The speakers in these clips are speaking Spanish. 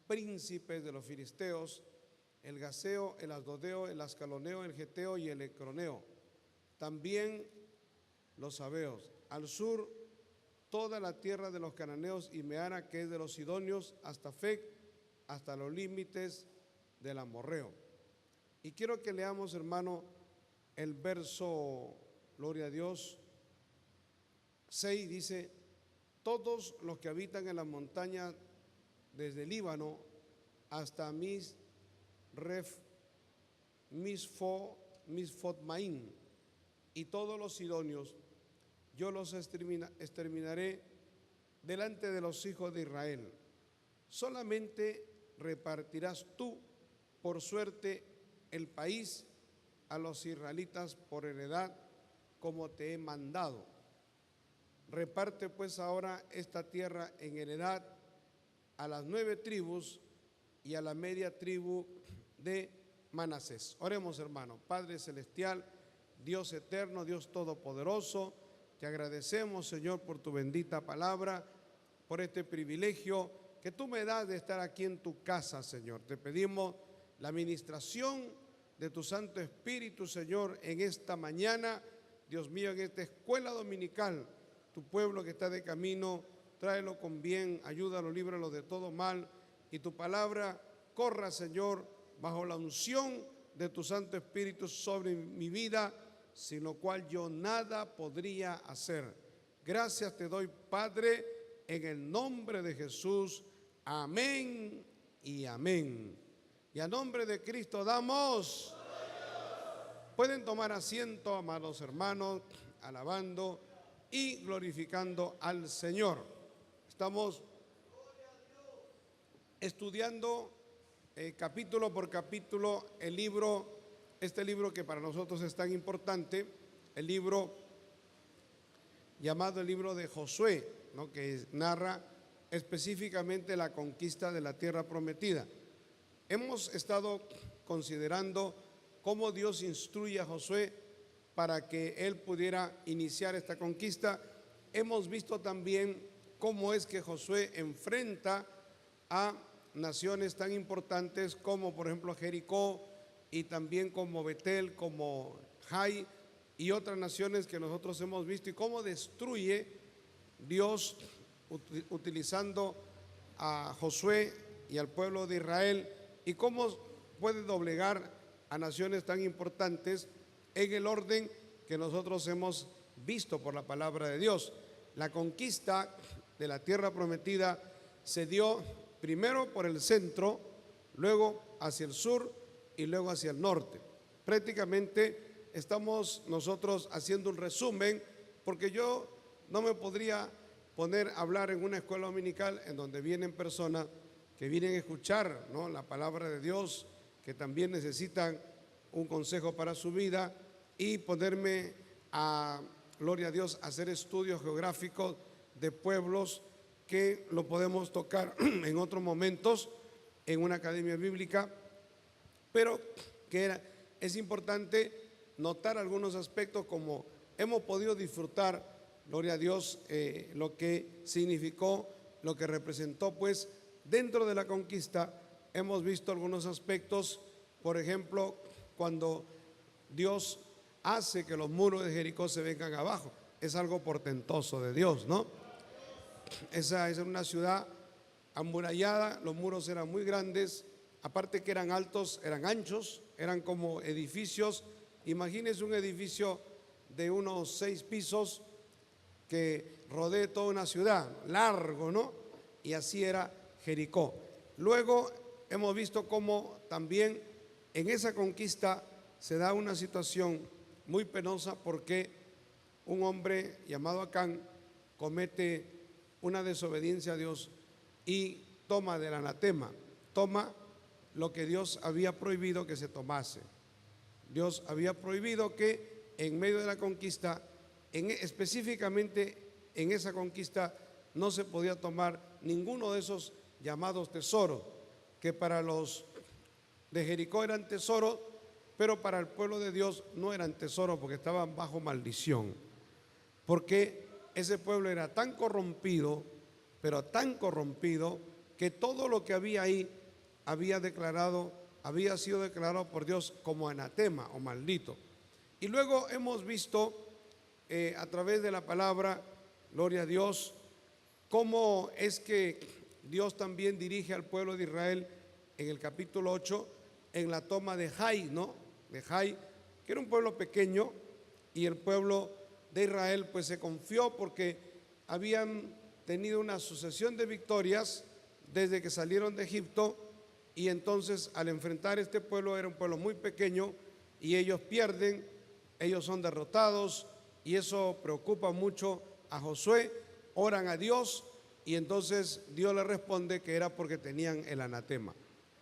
príncipes de los filisteos, el gaseo, el asdodeo, el ascaloneo, el geteo y el ecroneo, también los sabeos. Al sur, toda la tierra de los cananeos y Meara, que es de los sidonios, hasta Fec, hasta los límites del amorreo. Y quiero que leamos, hermano, el verso, gloria a Dios, 6, dice: todos los que habitan en la montaña desde Líbano hasta Misfotmaín, y todos los sidonios, yo los exterminaré delante de los hijos de Israel. Solamente repartirás tú por suerte el país a los israelitas por heredad, como te he mandado. Reparte pues ahora esta tierra en heredad a las 9 tribus y a la media tribu de Manasés. Oremos, hermano. Padre celestial, Dios eterno, Dios todopoderoso, te agradecemos, Señor, por tu bendita palabra, por este privilegio que tú me das de estar aquí en tu casa, Señor. Te pedimos la administración de tu Santo Espíritu, Señor, en esta mañana, Dios mío, en esta escuela dominical. Tu pueblo que está de camino, tráelo con bien, ayúdalo, líbralo de todo mal, y tu palabra corra, Señor, bajo la unción de tu Santo Espíritu sobre mi vida, sin lo cual yo nada podría hacer. Gracias te doy, Padre, en el nombre de Jesús. Amén y amén. Y a nombre de Cristo damos. Pueden tomar asiento, amados hermanos, alabando y glorificando al Señor. Estamos estudiando capítulo por capítulo el libro, este libro que para nosotros es tan importante, el libro llamado el libro de Josué, ¿no?, que narra específicamente la conquista de la tierra prometida. Hemos estado considerando cómo Dios instruye a Josué para que él pudiera iniciar esta conquista. Hemos visto también cómo es que Josué enfrenta a naciones tan importantes como por ejemplo Jericó, y también como Betel, como Jai y otras naciones que nosotros hemos visto, y cómo destruye Dios utilizando a Josué y al pueblo de Israel, y cómo puede doblegar a naciones tan importantes en el orden que nosotros hemos visto por la palabra de Dios. La conquista de la tierra prometida se dio primero por el centro, luego hacia el sur y luego hacia el norte. Prácticamente estamos nosotros haciendo un resumen, porque yo no me podría poner a hablar en una escuela dominical en donde vienen personas que vienen a escuchar, ¿no?, la palabra de Dios, que también necesitan un consejo para su vida, y ponerme a, gloria a Dios, a hacer estudios geográficos de pueblos que lo podemos tocar en otros momentos en una academia bíblica, pero que es importante notar algunos aspectos, como hemos podido disfrutar, gloria a Dios, lo que significó, lo que representó, pues dentro de la conquista. Hemos visto algunos aspectos, por ejemplo, cuando Dios hace que los muros de Jericó se vengan abajo, es algo portentoso de Dios, ¿no? Esa es una ciudad amurallada, los muros eran muy grandes, aparte que eran altos, eran anchos, eran como edificios. Imagínense un edificio de unos 6 pisos que rodee toda una ciudad, largo, ¿no? Y así era Jericó. Luego hemos visto cómo también en esa conquista se da una situación muy penosa, porque un hombre llamado Acán comete una desobediencia a Dios y toma del anatema, toma lo que Dios había prohibido que se tomase. Dios había prohibido que en medio de la conquista, específicamente en esa conquista, no se podía tomar ninguno de esos llamados tesoros, que para los de Jericó eran tesoros, pero para el pueblo de Dios no eran tesoros, porque estaban bajo maldición, porque ese pueblo era tan corrompido, pero tan corrompido, que todo lo que había ahí había sido declarado por Dios como anatema o maldito. Y luego hemos visto a través de la palabra, gloria a Dios, cómo es que Dios también dirige al pueblo de Israel en el capítulo 8 en la toma de Jai, ¿no? De Jai, que era un pueblo pequeño, y el pueblo de Israel pues se confió porque habían tenido una sucesión de victorias desde que salieron de Egipto, y entonces al enfrentar este pueblo, era un pueblo muy pequeño, y ellos pierden, ellos son derrotados, y eso preocupa mucho a Josué. Oran a Dios, y entonces Dios le responde que era porque tenían el anatema,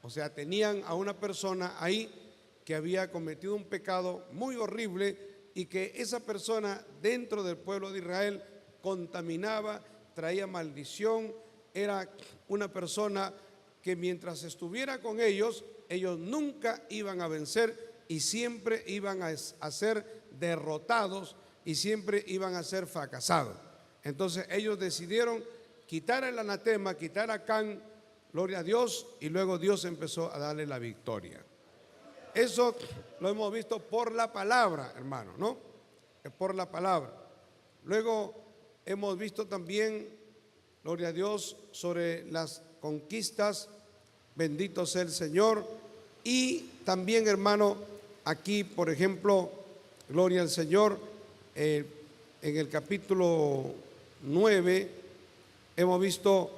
o sea, tenían a una persona ahí que había cometido un pecado muy horrible, y que esa persona dentro del pueblo de Israel contaminaba, traía maldición. Era una persona que mientras estuviera con ellos, ellos nunca iban a vencer, y siempre iban a ser derrotados, y siempre iban a ser fracasados. Entonces ellos decidieron quitar el anatema, quitar a Can, gloria a Dios, y luego Dios empezó a darle la victoria. Eso lo hemos visto por la palabra, hermano, ¿no? Es por la palabra. Luego hemos visto también, gloria a Dios, sobre las conquistas, bendito sea el Señor. Y también, hermano, aquí, por ejemplo, gloria al Señor, en el capítulo 9 hemos visto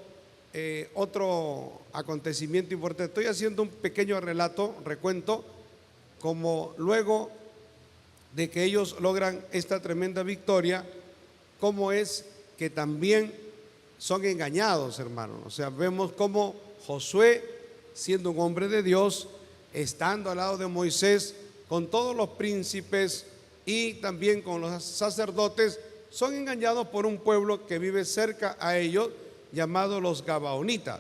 otro acontecimiento importante. Estoy haciendo un pequeño relato, recuento, como luego de que ellos logran esta tremenda victoria, cómo es que también son engañados, hermanos. O sea, vemos cómo Josué, siendo un hombre de Dios, estando al lado de Moisés, con todos los príncipes y también con los sacerdotes, son engañados por un pueblo que vive cerca a ellos, llamado los Gabaonitas.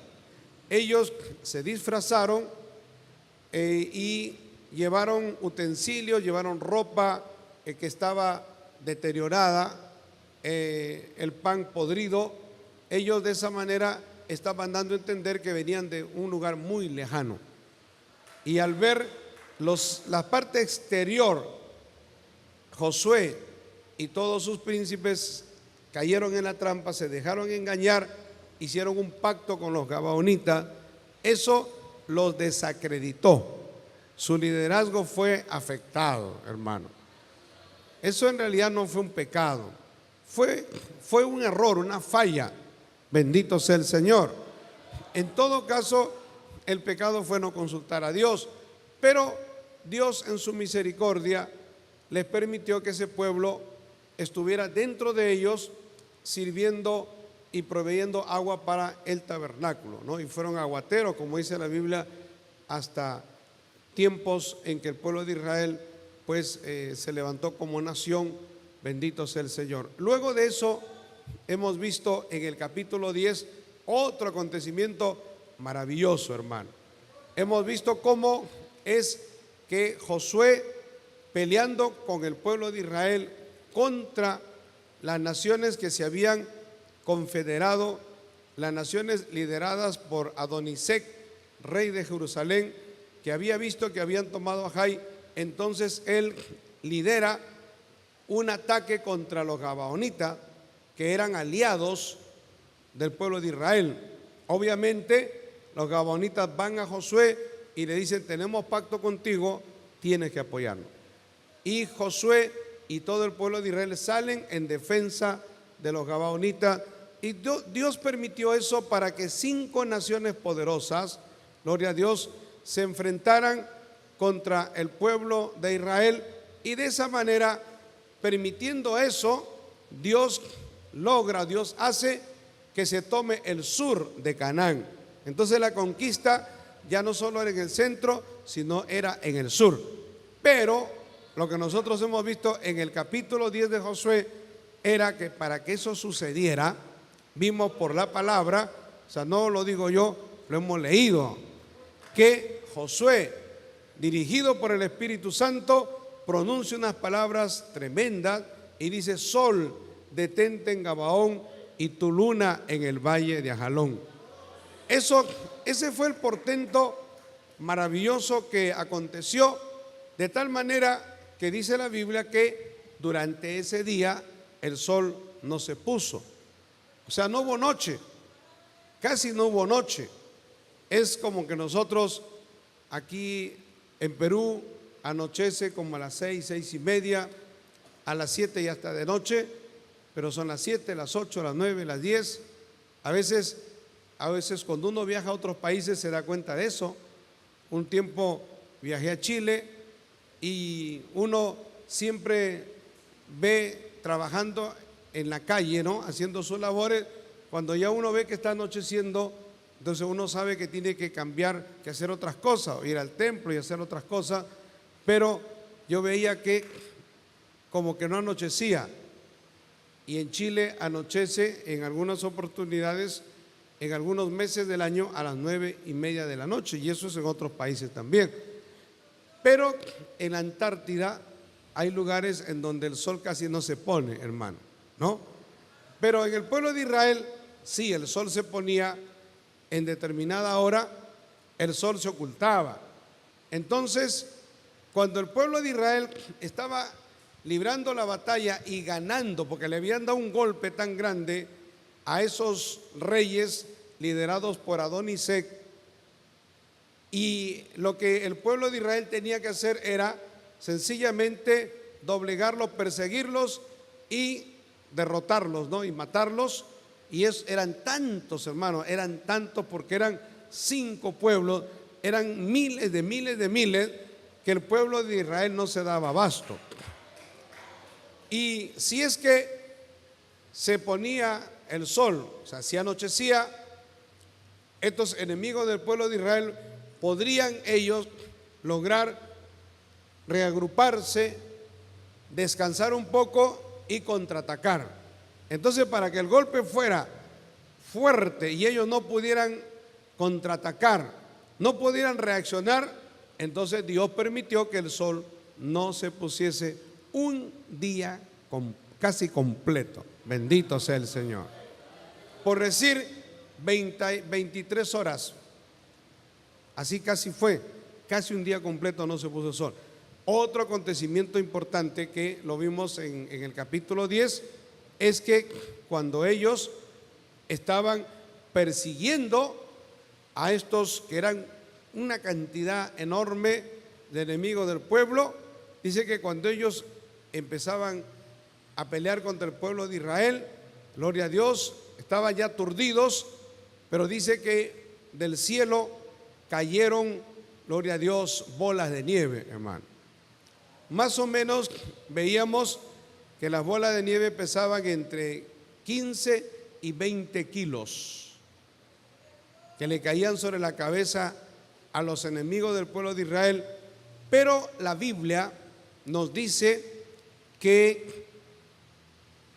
Ellos se disfrazaron y llevaron utensilios, llevaron ropa que estaba deteriorada, el pan podrido. Ellos de esa manera estaban dando a entender que venían de un lugar muy lejano. Y al ver la parte exterior, Josué y todos sus príncipes cayeron en la trampa, se dejaron engañar, hicieron un pacto con los Gabaonitas. Eso los desacreditó. Su liderazgo fue afectado, hermano. Eso en realidad no fue un pecado, fue un error, una falla. Bendito sea el Señor. En todo caso, el pecado fue no consultar a Dios, pero Dios en su misericordia les permitió que ese pueblo estuviera dentro de ellos, sirviendo y proveyendo agua para el tabernáculo, ¿no? Y fueron aguateros, como dice la Biblia, hasta tiempos en que el pueblo de Israel pues se levantó como nación. Bendito sea el Señor. Luego de eso hemos visto en el capítulo 10 otro acontecimiento maravilloso, hermano. Hemos visto cómo es que Josué, peleando con el pueblo de Israel contra las naciones que se habían confederado, las naciones lideradas por Adonisec, rey de Jerusalén, que había visto que habían tomado a Jai, entonces él lidera un ataque contra los Gabaonitas, que eran aliados del pueblo de Israel. Obviamente los Gabaonitas van a Josué y le dicen: tenemos pacto contigo, tienes que apoyarnos. Y Josué y todo el pueblo de Israel salen en defensa de los Gabaonitas, y Dios permitió eso para que 5 naciones poderosas, gloria a Dios, se enfrentaran contra el pueblo de Israel. Y de esa manera, permitiendo eso, Dios hace que se tome el sur de Canaán. Entonces la conquista ya no solo era en el centro, sino era en el sur. Pero lo que nosotros hemos visto en el capítulo 10 de Josué era que para que eso sucediera, vimos por la palabra, o sea, no lo digo yo, lo hemos leído, que Josué, dirigido por el Espíritu Santo, pronuncia unas palabras tremendas y dice: sol, detente en Gabaón, y tu luna en el valle de Ajalón. Ese fue el portento maravilloso que aconteció, de tal manera que dice la Biblia que durante ese día el sol no se puso. O sea, no hubo noche, casi no hubo noche. Es como que nosotros aquí en Perú anochece como a las 6, 6:30, a las 7 ya está de noche, pero son las 7, las 8, las 9, las 10. A veces cuando uno viaja a otros países se da cuenta de eso. Un tiempo viajé a Chile y uno siempre ve trabajando en la calle, ¿no?, haciendo sus labores. Cuando ya uno ve que está anocheciendo, entonces uno sabe que tiene que cambiar, que hacer otras cosas, o ir al templo y hacer otras cosas. Pero yo veía que como que no anochecía. Y en Chile anochece en algunas oportunidades, en algunos meses del año, a las 9:30 de la noche, y eso es en otros países también. Pero en la Antártida hay lugares en donde el sol casi no se pone, hermano, ¿no? Pero en el pueblo de Israel, sí, el sol se ponía en determinada hora, el sol se ocultaba. Entonces, cuando el pueblo de Israel estaba librando la batalla y ganando, porque le habían dado un golpe tan grande a esos reyes liderados por Adonisec, y lo que el pueblo de Israel tenía que hacer era sencillamente doblegarlos, perseguirlos y derrotarlos, ¿no?, y matarlos. Y eran tantos, hermanos, eran tantos, porque eran 5 pueblos, eran miles, que el pueblo de Israel no se daba abasto. Y si es que se ponía el sol, o sea, si anochecía, estos enemigos del pueblo de Israel podrían ellos lograr reagruparse, descansar un poco y contraatacar. Entonces, para que el golpe fuera fuerte y ellos no pudieran contraatacar, no pudieran reaccionar, entonces Dios permitió que el sol no se pusiese un día casi completo. Bendito sea el Señor. Por decir 23 horas. Así casi fue, casi un día completo no se puso el sol. Otro acontecimiento importante que lo vimos en el capítulo 10 es que cuando ellos estaban persiguiendo a estos que eran una cantidad enorme de enemigos del pueblo, dice que cuando ellos empezaban a pelear contra el pueblo de Israel, gloria a Dios, estaban ya aturdidos, pero dice que del cielo cayeron, gloria a Dios, bolas de nieve, hermano. Más o menos veíamos que las bolas de nieve pesaban entre 15 y 20 kilos, que le caían sobre la cabeza a los enemigos del pueblo de Israel. Pero la Biblia nos dice que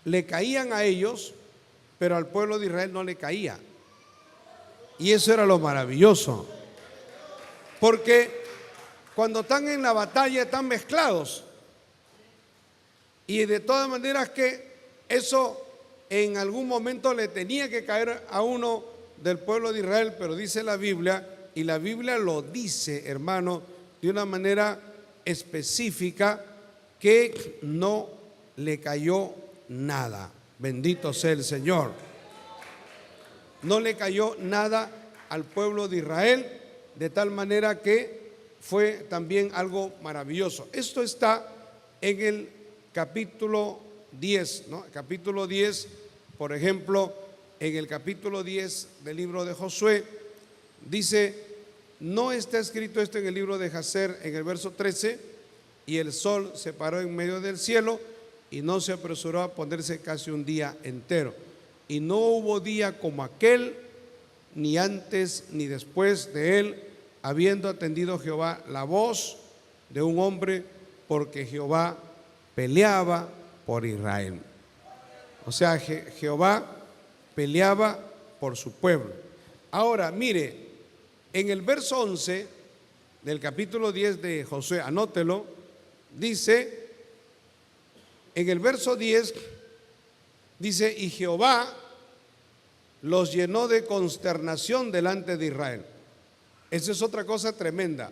le caían a ellos, pero al pueblo de Israel no le caía. Y eso era lo maravilloso, porque cuando están en la batalla están mezclados. Y de todas maneras que eso en algún momento le tenía que caer a uno del pueblo de Israel, pero dice la Biblia, y la Biblia lo dice, hermano, de una manera específica, que no le cayó nada. Bendito sea el Señor. No le cayó nada al pueblo de Israel, de tal manera que fue también algo maravilloso. Esto está en el capítulo 10, ¿no? Capítulo 10, por ejemplo, en el capítulo 10 del libro de Josué, dice: no está escrito esto en el libro de Jacer, en el verso 13, y el sol se paró en medio del cielo y no se apresuró a ponerse casi un día entero. Y no hubo día como aquel, ni antes ni después de él, habiendo atendido Jehová la voz de un hombre, porque Jehová peleaba por Israel. O sea, Jehová peleaba por su pueblo. Ahora, mire, en el verso 11 del capítulo 10 de Josué, anótelo, dice, en el verso 10, dice: y Jehová los llenó de consternación delante de Israel. Esa es otra cosa tremenda.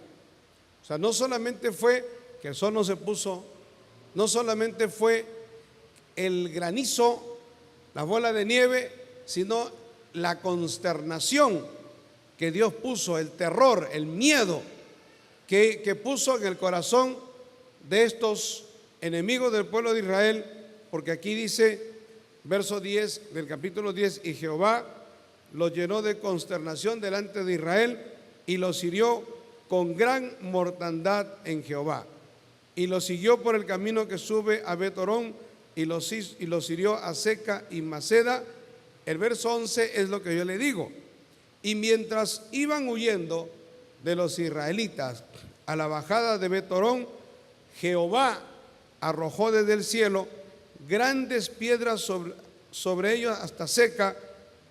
O sea, no solamente fue que el sol no se puso, no solamente fue el granizo, la bola de nieve, sino la consternación que Dios puso, el terror, el miedo que puso en el corazón de estos enemigos del pueblo de Israel, porque aquí dice, verso 10 del capítulo 10, y Jehová los llenó de consternación delante de Israel y los hirió con gran mortandad en Jehová. Y los siguió por el camino que sube a Bet-Horón y los hirió a Seca y Maceda. El verso 11 es lo que yo le digo. Y mientras iban huyendo de los israelitas a la bajada de Bet-Horón, Jehová arrojó desde el cielo grandes piedras sobre ellos hasta Seca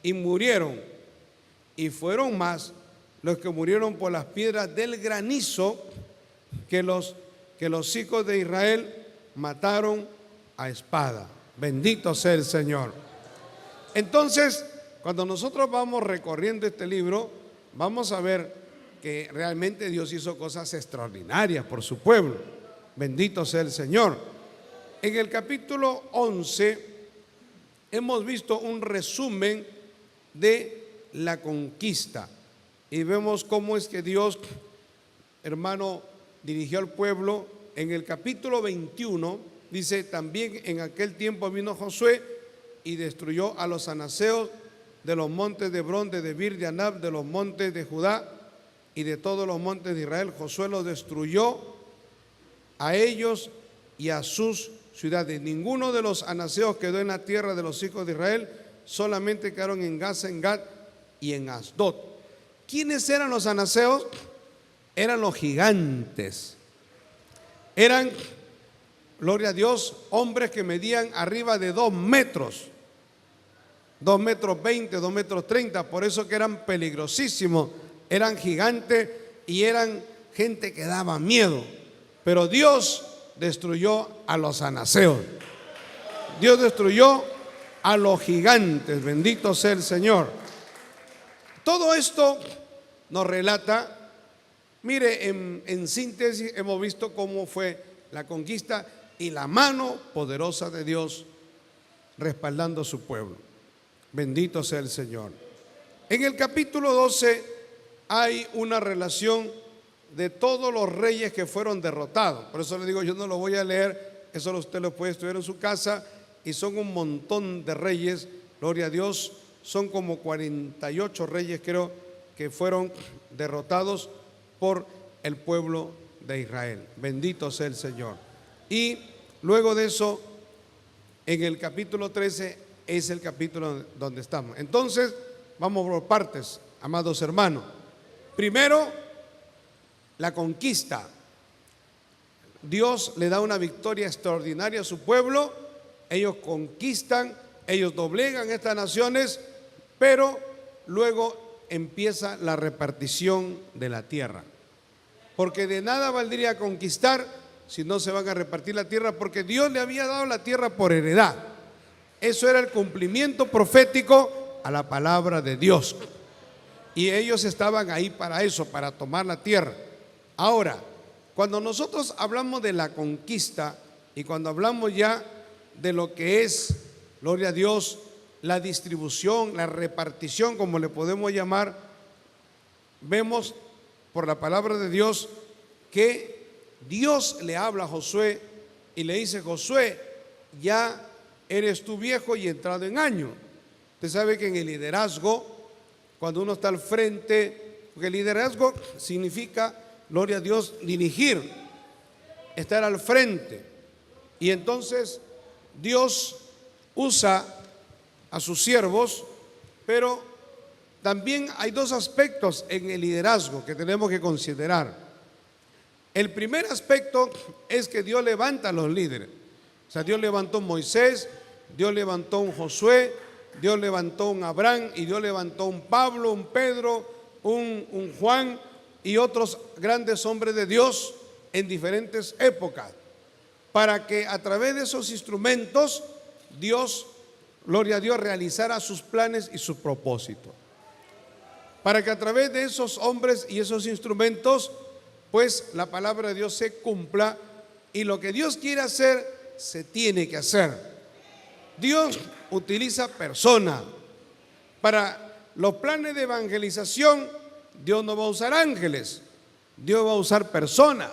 y murieron. Y fueron más los que murieron por las piedras del granizo que los hijos de Israel mataron a espada. Bendito sea el Señor. Entonces, cuando nosotros vamos recorriendo este libro, vamos a ver que realmente Dios hizo cosas extraordinarias por su pueblo. Bendito sea el Señor. En el capítulo 11 hemos visto un resumen de la conquista y vemos cómo es que Dios, hermano, dirigió al pueblo. En el capítulo 21 dice, también en aquel tiempo vino Josué y destruyó a los anaseos de los montes de Hebrón, de Debir, de Anab, de los montes de Judá y de todos los montes de Israel. Josué los destruyó a ellos y a sus ciudades. Ninguno de los anaseos quedó en la tierra de los hijos de Israel, solamente quedaron en Gaza, en Gat y en Asdod. ¿Quiénes eran los anaseos? Eran los gigantes. Eran, gloria a Dios, hombres que medían arriba de 2 metros. 2 metros 20, 2 metros 30, por eso que eran peligrosísimos. Eran gigantes y eran gente que daba miedo. Pero Dios destruyó a los anaseos. Dios destruyó a los gigantes. Bendito sea el Señor. Todo esto nos relata, mire, en síntesis hemos visto cómo fue la conquista y la mano poderosa de Dios respaldando a su pueblo. Bendito sea el Señor. En el capítulo 12 hay una relación de todos los reyes que fueron derrotados. Por eso le digo, yo no lo voy a leer, eso usted lo puede estudiar en su casa, y son un montón de reyes, gloria a Dios. Son como 48 reyes, creo, que fueron derrotados por el pueblo de Israel. Bendito sea el Señor. Y luego de eso, en el capítulo 13 es el capítulo donde estamos. Entonces, vamos por partes, amados hermanos. Primero, la conquista. Dios le da una victoria extraordinaria a su pueblo. Ellos conquistan, ellos doblegan estas naciones, pero luego empieza la repartición de la tierra. Porque de nada valdría conquistar si no se van a repartir la tierra, porque Dios le había dado la tierra por heredad. Eso era el cumplimiento profético a la palabra de Dios. Y ellos estaban ahí para eso, para tomar la tierra. Ahora, cuando nosotros hablamos de la conquista y cuando hablamos ya de lo que es, gloria a Dios, la distribución, la repartición, como le podemos llamar, vemos por la palabra de Dios que Dios le habla a Josué y le dice: Josué, ya eres tú viejo y entrado en año. Usted sabe que en el liderazgo, cuando uno está al frente, porque el liderazgo significa, gloria a Dios, dirigir, estar al frente. Y entonces Dios usa a sus siervos, pero también hay 2 aspectos en el liderazgo que tenemos que considerar. El primer aspecto es que Dios levanta a los líderes. O sea, Dios levantó a Moisés, Dios levantó a un Josué, Dios levantó a un Abraham, y Dios levantó a un Pablo, un Pedro, un Juan y otros grandes hombres de Dios en diferentes épocas, para que a través de esos instrumentos Dios, gloria a Dios, realizara sus planes y sus propósitos. para que a través de esos hombres y esos instrumentos, pues la palabra de Dios se cumpla, y lo que Dios quiere hacer, se tiene que hacer. Dios utiliza personas. Para los planes de evangelización, Dios no va a usar ángeles, Dios va a usar personas.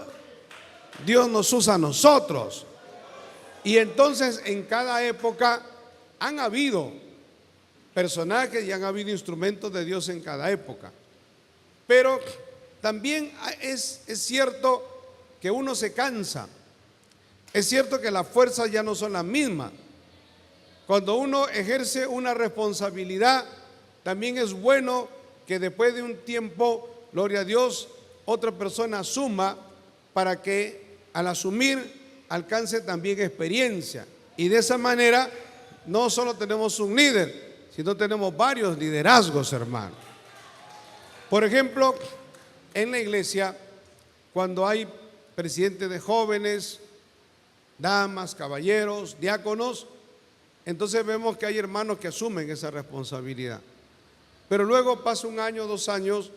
Dios nos usa a nosotros. Y entonces en cada época han habido personajes y han habido instrumentos de Dios en cada época. Pero también es cierto que uno se cansa. Es cierto que las fuerzas ya no son las mismas. Cuando uno ejerce una responsabilidad, también es bueno que después de un tiempo, gloria a Dios, otra persona asuma, para que al asumir alcance también experiencia. Y de esa manera no solo tenemos un líder, sino tenemos varios liderazgos, hermano. Por ejemplo, en la iglesia, cuando hay presidentes de jóvenes, damas, caballeros, diáconos, entonces vemos que hay hermanos que asumen esa responsabilidad. Pero luego pasa un año, 2 años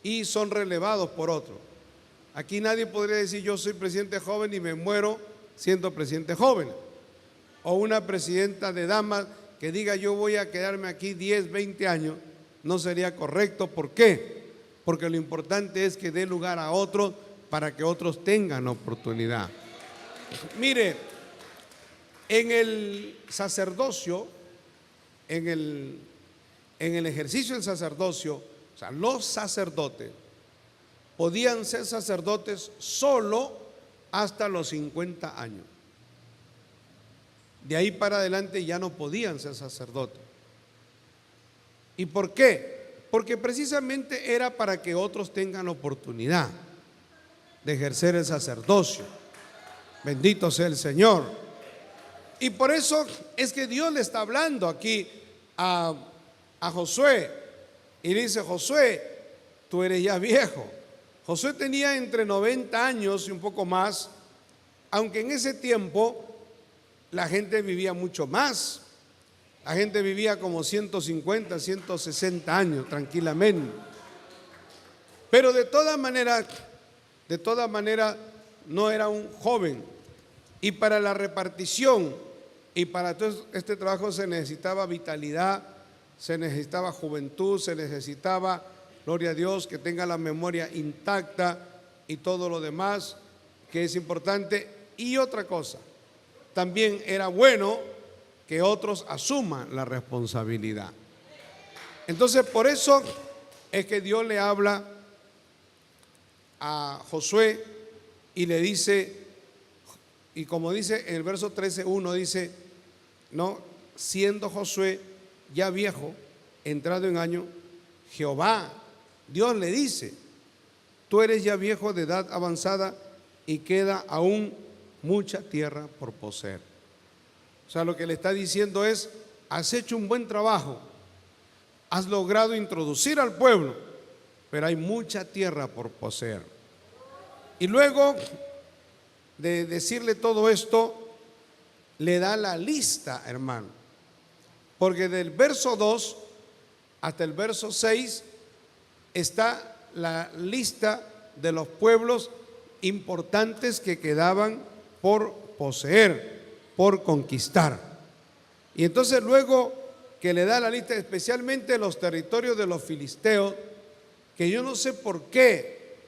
y son relevados por otro. Aquí nadie podría decir yo soy presidente joven y me muero siendo presidente joven. O una presidenta de damas que diga yo voy a quedarme aquí 10, 20 años, no sería correcto. ¿Por qué? Porque lo importante es que dé lugar a otros para que otros tengan oportunidad. Mire, en el sacerdocio, en el ejercicio del sacerdocio, o sea, los sacerdotes podían ser sacerdotes solo hasta los 50 años. De ahí para adelante ya no podían ser sacerdotes. ¿Y por qué? Porque precisamente era para que otros tengan oportunidad de ejercer el sacerdocio. Bendito sea el Señor. Y por eso es que Dios le está hablando aquí a Josué y le dice: Josué, tú eres ya viejo. Josué tenía entre 90 años y un poco más, aunque en ese tiempo la gente vivía mucho más. La gente vivía como 150, 160 años tranquilamente. Pero de todas maneras no era un joven. Y para la repartición y para todo este trabajo se necesitaba vitalidad, se necesitaba juventud, se necesitaba, gloria a Dios, que tenga la memoria intacta y todo lo demás que es importante. Y otra cosa, también era bueno que otros asuman la responsabilidad. Entonces, por eso es que Dios le habla a Josué y le dice, y como dice en el verso 13:1, dice, no, siendo Josué ya viejo, entrado en año, Jehová, Dios le dice, tú eres ya viejo de edad avanzada y queda aún mucha tierra por poseer. O sea, lo que le está diciendo es, has hecho un buen trabajo, has logrado introducir al pueblo, pero hay mucha tierra por poseer. Y luego de decirle todo esto, le da la lista, hermano, porque del verso 2 hasta el verso 6 está la lista de los pueblos importantes que quedaban por poseer, por conquistar. Y entonces luego que le da la lista, especialmente los territorios de los filisteos, que yo no sé por qué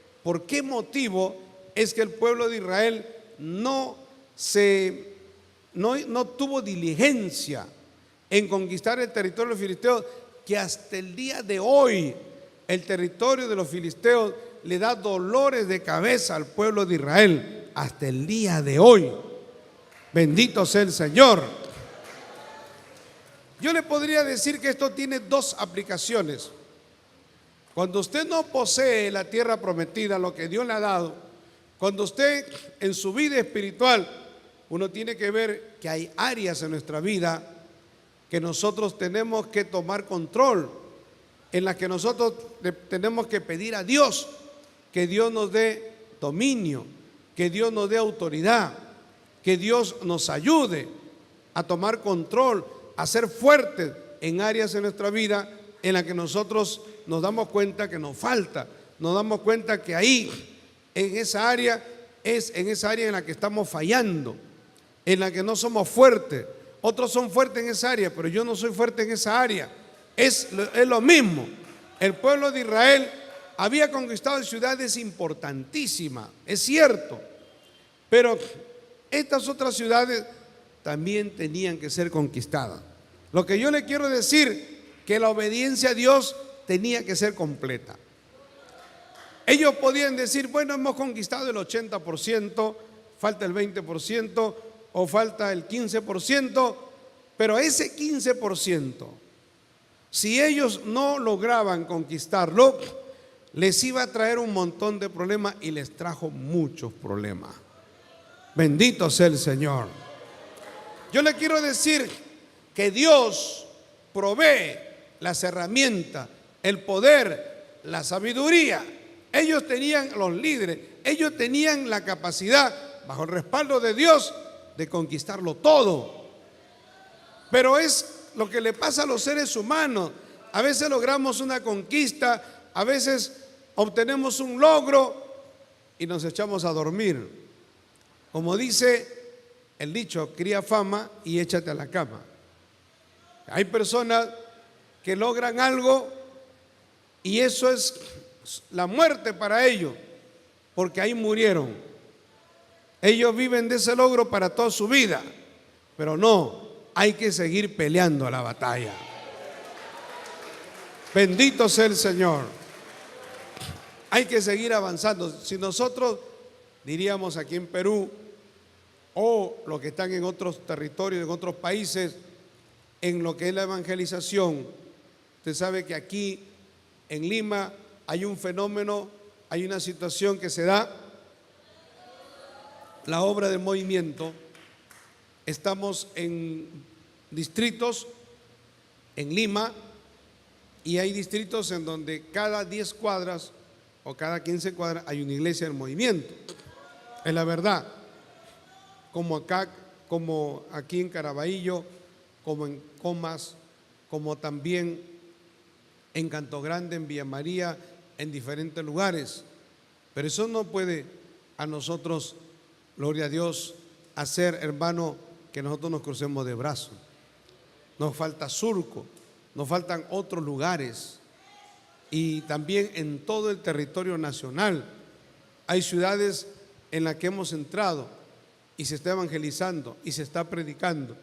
motivo es que el pueblo de Israel no tuvo diligencia en conquistar el territorio de los filisteos, que hasta el día de hoy el territorio de los filisteos le da dolores de cabeza al pueblo de Israel, hasta el día de hoy. Bendito sea el Señor. Yo le podría decir que esto tiene 2 aplicaciones. Cuando usted no posee la tierra prometida, lo que Dios le ha dado, cuando usted en su vida espiritual, uno tiene que ver que hay áreas en nuestra vida que nosotros tenemos que tomar control, en las que nosotros tenemos que pedir a Dios que Dios nos dé dominio, que Dios nos dé autoridad, que Dios nos ayude a tomar control, a ser fuertes en áreas de nuestra vida en las que nosotros nos damos cuenta que nos falta, nos damos cuenta que ahí, en esa área, es en esa área en la que estamos fallando, en la que no somos fuertes. Otros son fuertes en esa área, pero yo no soy fuerte en esa área. Es lo mismo. El pueblo de Israel había conquistado ciudades importantísimas, es cierto, pero estas otras ciudades también tenían que ser conquistadas. Lo que yo le quiero decir, que la obediencia a Dios tenía que ser completa. Ellos podían decir, bueno, hemos conquistado el 80%, falta el 20% o falta el 15%, pero ese 15%, si ellos no lograban conquistarlo, les iba a traer un montón de problemas y les trajo muchos problemas. Bendito sea el Señor. Yo le quiero decir que Dios provee las herramientas, el poder, la sabiduría. Ellos tenían, los líderes, ellos tenían la capacidad, bajo el respaldo de Dios, de conquistarlo todo. Pero es lo que le pasa a los seres humanos. A veces logramos una conquista, a veces obtenemos un logro y nos echamos a dormir. Como dice el dicho, cría fama y échate a la cama. Hay personas que logran algo y eso es la muerte para ellos, porque ahí murieron. Ellos viven de ese logro para toda su vida, pero no, hay que seguir peleando la batalla. Bendito sea el Señor. Hay que seguir avanzando. Si nosotros diríamos aquí en Perú o los que están en otros territorios, en otros países, en lo que es la evangelización, usted sabe que aquí en Lima hay un fenómeno, hay una situación que se da, la obra de movimiento. Estamos en distritos en Lima y hay distritos en donde cada 10 cuadras o cada 15 cuadras hay una iglesia del movimiento. Es la verdad. Como acá, como aquí en Caraballo, como en Comas, como también en Canto Grande, en Villa María, en diferentes lugares. Pero eso no puede a nosotros, gloria a Dios, hacer, hermano, que nosotros nos crucemos de brazos. Nos falta Surco, nos faltan otros lugares. Y también en todo el territorio nacional hay ciudades en las que hemos entrado y se está evangelizando y se está predicando,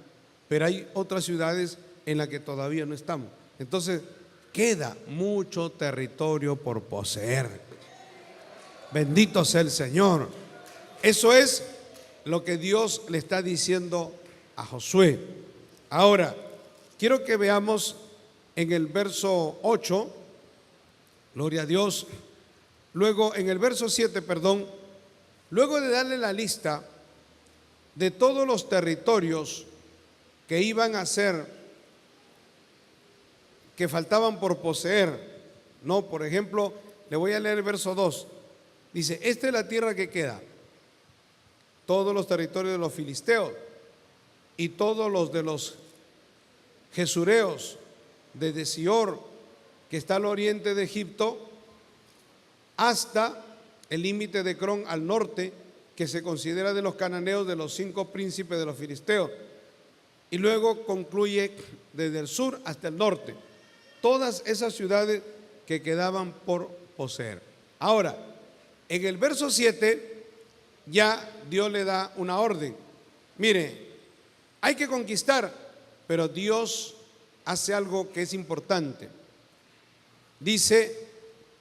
pero hay otras ciudades en las que todavía no estamos. Entonces queda mucho territorio por poseer. Bendito sea el Señor. Eso es lo que Dios le está diciendo a Josué. Ahora, quiero que veamos en el verso 8, gloria a Dios, luego en el verso 7, perdón, luego de darle la lista de todos los territorios que iban a ser, que faltaban por poseer, no, por ejemplo, le voy a leer el verso 2, dice, esta es la tierra que queda, todos los territorios de los filisteos y todos los de los jesureos, desde Sior, que está al oriente de Egipto, hasta el límite de Crón al norte, que se considera de los cananeos, de los 5 príncipes de los filisteos, y luego concluye desde el sur hasta el norte, todas esas ciudades que quedaban por poseer. Ahora, en el verso 7 ya Dios le da una orden. Mire, hay que conquistar, pero Dios hace algo que es importante. Dice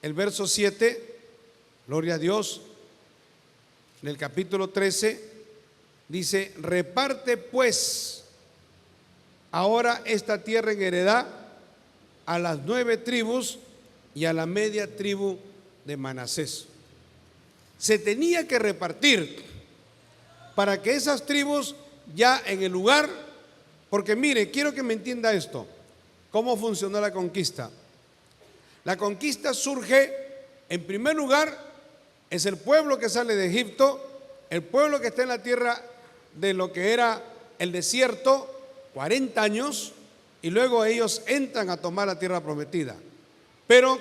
el verso 7, gloria a Dios, en el capítulo 13, dice, reparte pues ahora esta tierra en heredad a las 9 tribus y a la media tribu de Manasés. Se tenía que repartir para que esas tribus ya en el lugar, porque mire, quiero que me entienda esto, cómo funcionó la conquista. La conquista surge, en primer lugar, es el pueblo que sale de Egipto, el pueblo que está en la tierra de lo que era el desierto, 40 años, y luego ellos entran a tomar la tierra prometida. Pero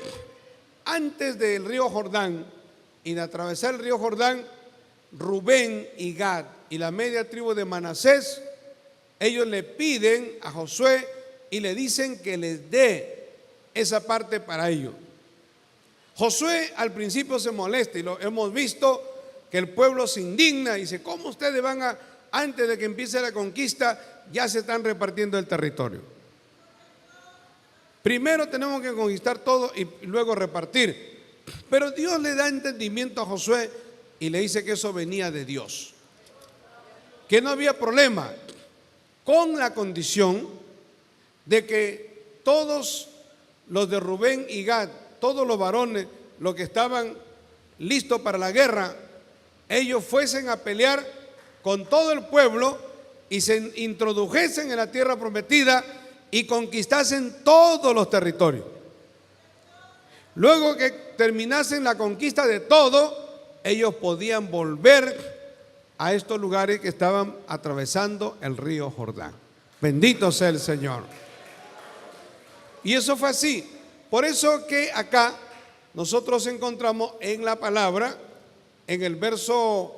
antes del río Jordán y de atravesar el río Jordán, Rubén y Gad y la media tribu de Manasés, ellos le piden a Josué y le dicen que les dé esa parte para ellos. Josué al principio se molesta y lo hemos visto, que el pueblo se indigna y dice: ¿cómo ustedes van a, antes de que empiece la conquista, ya se están repartiendo el territorio? Primero tenemos que conquistar todo y luego repartir. Pero Dios le da entendimiento a Josué y le dice que eso venía de Dios, que no había problema, con la condición de que todos los de Rubén y Gad, todos los varones, los que estaban listos para la guerra, ellos fuesen a pelear con todo el pueblo y se introdujesen en la tierra prometida y conquistasen todos los territorios. Luego que terminasen la conquista de todo, ellos podían volver a estos lugares que estaban atravesando el río Jordán. Bendito sea el Señor. Y eso fue así. Por eso que acá nosotros encontramos en la palabra, en el verso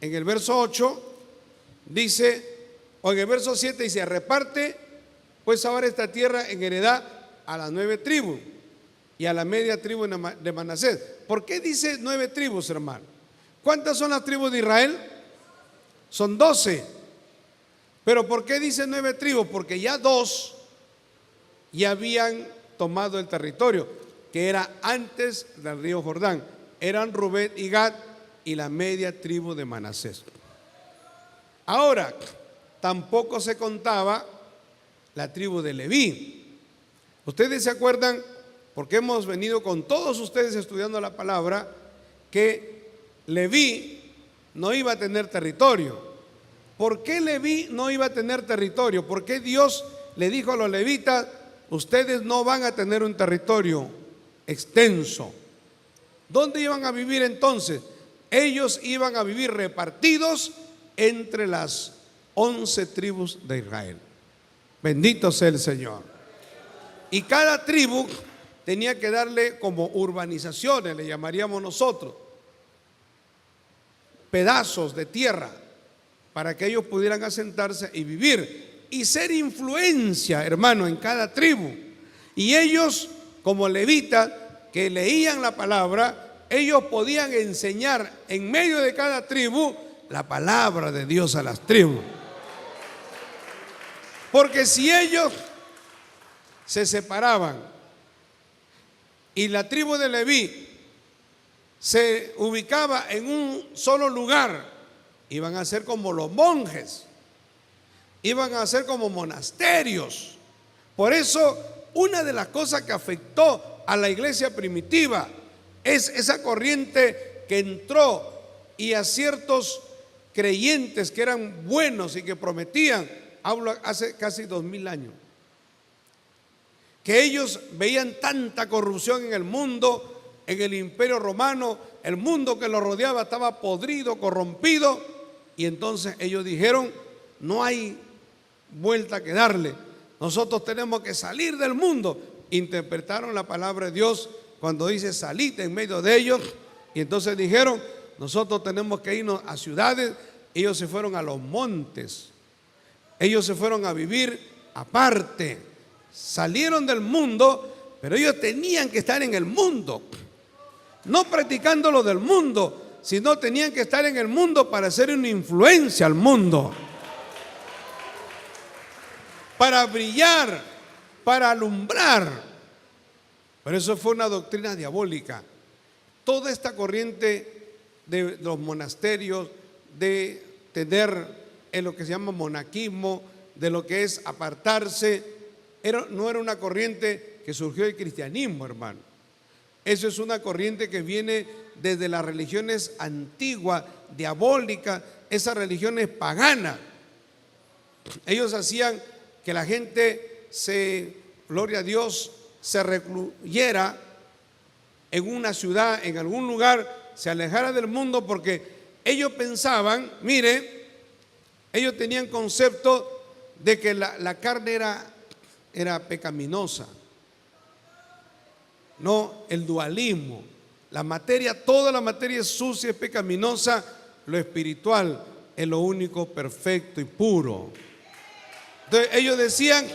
8, dice, o en el verso 7 dice: reparte pues ahora esta tierra en heredad a las 9 tribus y a la media tribu de Manasés. ¿Por qué dice 9 tribus, hermano? ¿Cuántas son las tribus de Israel? Son 12. ¿Pero por qué dice 9 tribus? Porque ya 2 ya habían tomado el territorio, que era antes del río Jordán. Eran Rubén y Gad y la media tribu de Manasés. Ahora, tampoco se contaba la tribu de Leví. Ustedes se acuerdan, porque hemos venido con todos ustedes estudiando la palabra, que Leví no iba a tener territorio. ¿Por qué Leví no iba a tener territorio? ¿Por qué Dios le dijo a los levitas: ustedes no van a tener un territorio extenso? ¿Dónde iban a vivir entonces? Ellos iban a vivir repartidos entre las 11 tribus de Israel. Bendito sea el Señor. Y cada tribu tenía que darle como urbanizaciones, le llamaríamos nosotros, pedazos de tierra para que ellos pudieran asentarse y vivir y ser influencia, hermano, en cada tribu. Y ellos, como levitas que leían la palabra, ellos podían enseñar en medio de cada tribu la palabra de Dios a las tribus. Porque si ellos se separaban y la tribu de Leví se ubicaba en un solo lugar, iban a ser como los monjes, iban a ser como monasterios. Por eso, una de las cosas que afectó a la iglesia primitiva es esa corriente que entró y a ciertos creyentes que eran buenos y que prometían, hablo hace casi 2000 años, que ellos veían tanta corrupción en el mundo, en el imperio romano, el mundo que los rodeaba estaba podrido, corrompido, y entonces ellos dijeron: no hay vuelta que darle, nosotros tenemos que salir del mundo. Interpretaron la palabra de Dios cuando dice: salid en medio de ellos, y entonces dijeron: nosotros tenemos que irnos a ciudades. Ellos se fueron a los montes, ellos se fueron a vivir aparte, salieron del mundo, pero ellos tenían que estar en el mundo, no practicando lo del mundo, sino tenían que estar en el mundo para hacer una influencia al mundo, para brillar, para alumbrar. Pero eso fue una doctrina diabólica. Toda esta corriente de los monasterios, de tener en lo que se llama monaquismo, de lo que es apartarse, no era una corriente que surgió del cristianismo, hermano. Eso es una corriente que viene desde las religiones antiguas, diabólicas, esas religiones paganas. Ellos hacían que la gente gloria a Dios, se recluyera en una ciudad, en algún lugar, se alejara del mundo, porque ellos pensaban, mire, ellos tenían concepto de que la carne era pecaminosa. no el dualismo. La materia, toda la materia es sucia, es pecaminosa, lo espiritual es lo único perfecto y puro. Entonces ellos decían,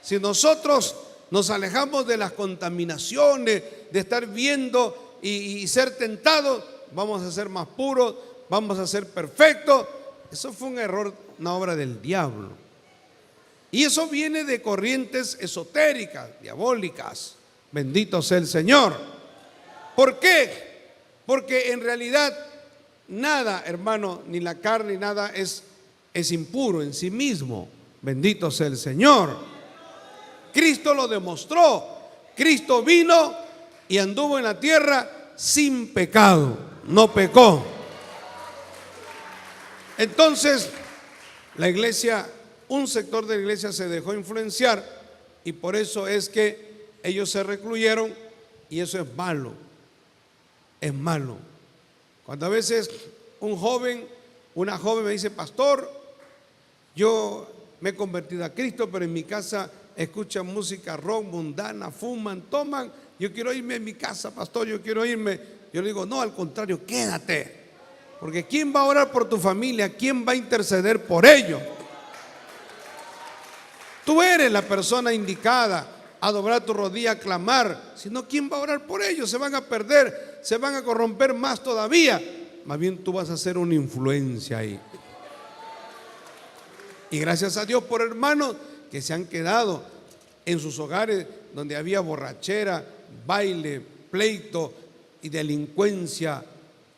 si nosotros nos alejamos de las contaminaciones, de estar viendo y ser tentados, vamos a ser más puros, vamos a ser perfectos. Eso fue un error, una obra del diablo. Y eso viene de corrientes esotéricas, diabólicas. Bendito sea el Señor. ¿Por qué? Porque en realidad nada, hermano, ni la carne ni nada es impuro en sí mismo. Bendito sea el Señor. Cristo lo demostró. Cristo vino y anduvo en la tierra sin pecado. No pecó. Entonces, la iglesia, un sector de la iglesia se dejó influenciar y por eso es que ellos se recluyeron y eso es malo. Es malo. Cuando a veces un joven, una joven me dice, pastor, yo me he convertido a Cristo, pero en mi casa escuchan música rock, mundana, fuman, toman, yo quiero irme a mi casa, pastor, yo quiero irme. Yo le digo, no, al contrario, quédate. Porque ¿quién va a orar por tu familia? ¿Quién va a interceder por ellos? Tú eres la persona indicada a doblar tu rodilla, a clamar. Si no, ¿quién va a orar por ellos? Se van a perder, se van a corromper más todavía. Más bien tú vas a ser una influencia ahí. Y gracias a Dios por hermanos que se han quedado en sus hogares donde había borrachera, baile, pleito y delincuencia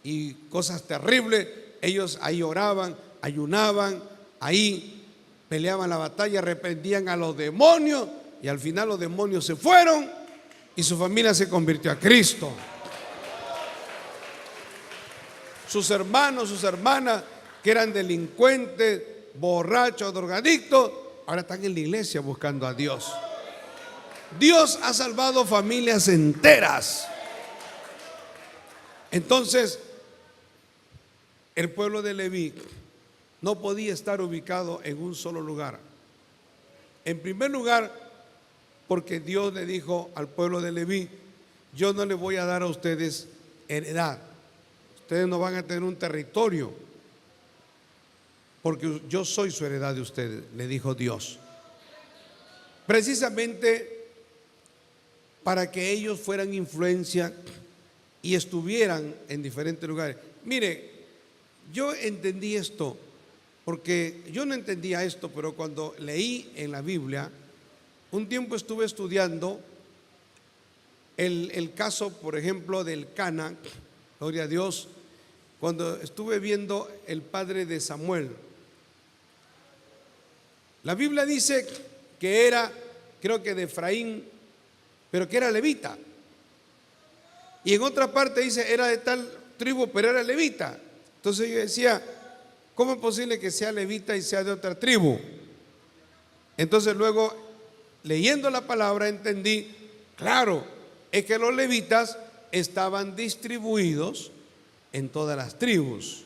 y cosas terribles. Ellos ahí oraban, ayunaban, ahí peleaban la batalla, reprendían a los demonios y al final los demonios se fueron y su familia se convirtió a Cristo. Sus hermanos, sus hermanas que eran delincuentes, borrachos, drogadictos, ahora están en la iglesia buscando a Dios. Dios ha salvado familias enteras. Entonces, el pueblo de Leví no podía estar ubicado en un solo lugar. En primer lugar, porque Dios le dijo al pueblo de Leví, yo no les voy a dar a ustedes heredad. Ustedes no van a tener un territorio, porque yo soy su heredad de ustedes, le dijo Dios. Precisamente para que ellos fueran influencia y estuvieran en diferentes lugares. Mire, yo entendí esto, porque yo no entendía esto, pero cuando leí en la Biblia, un tiempo estuve estudiando el caso, por ejemplo, del Cana, gloria a Dios, cuando estuve viendo el padre de Samuel. La Biblia dice que era, creo que de Efraín, pero que era levita. Y en otra parte dice, era de tal tribu, pero era levita. Entonces yo decía, ¿cómo es posible que sea levita y sea de otra tribu? Entonces luego, leyendo la palabra, entendí, claro, es que los levitas estaban distribuidos en todas las tribus.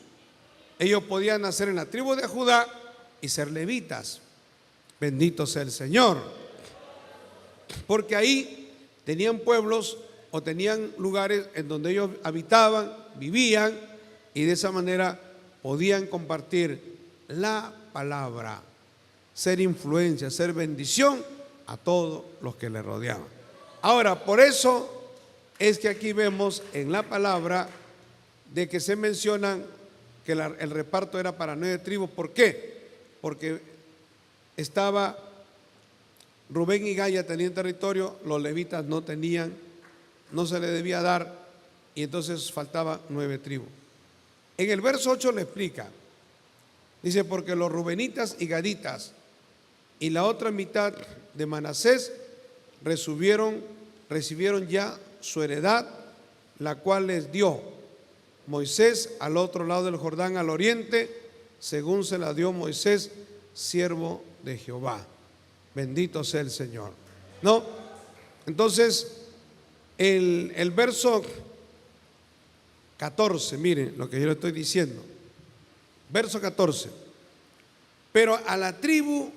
Ellos podían nacer en la tribu de Judá y ser levitas. Bendito sea el Señor. Porque ahí tenían pueblos o tenían lugares en donde ellos habitaban, vivían, y de esa manera podían compartir la palabra, ser influencia, ser bendición a todos los que le rodeaban. Ahora, por eso es que aquí vemos en la palabra de que se mencionan que el reparto era para 9 tribus. ¿Por qué? Porque estaba Rubén y Gad tenían territorio, los levitas no tenían, no se les debía dar, y entonces faltaba 9 tribus. En el verso 8 le explica, dice, porque los rubenitas y gaditas y la otra mitad de Manasés recibieron ya su heredad, la cual les dio Moisés al otro lado del Jordán, al oriente, según se la dio Moisés, siervo de Jehová. Bendito sea el Señor. ¿No? Entonces, el verso 14, miren lo que yo le estoy diciendo. Verso 14. Pero a la tribu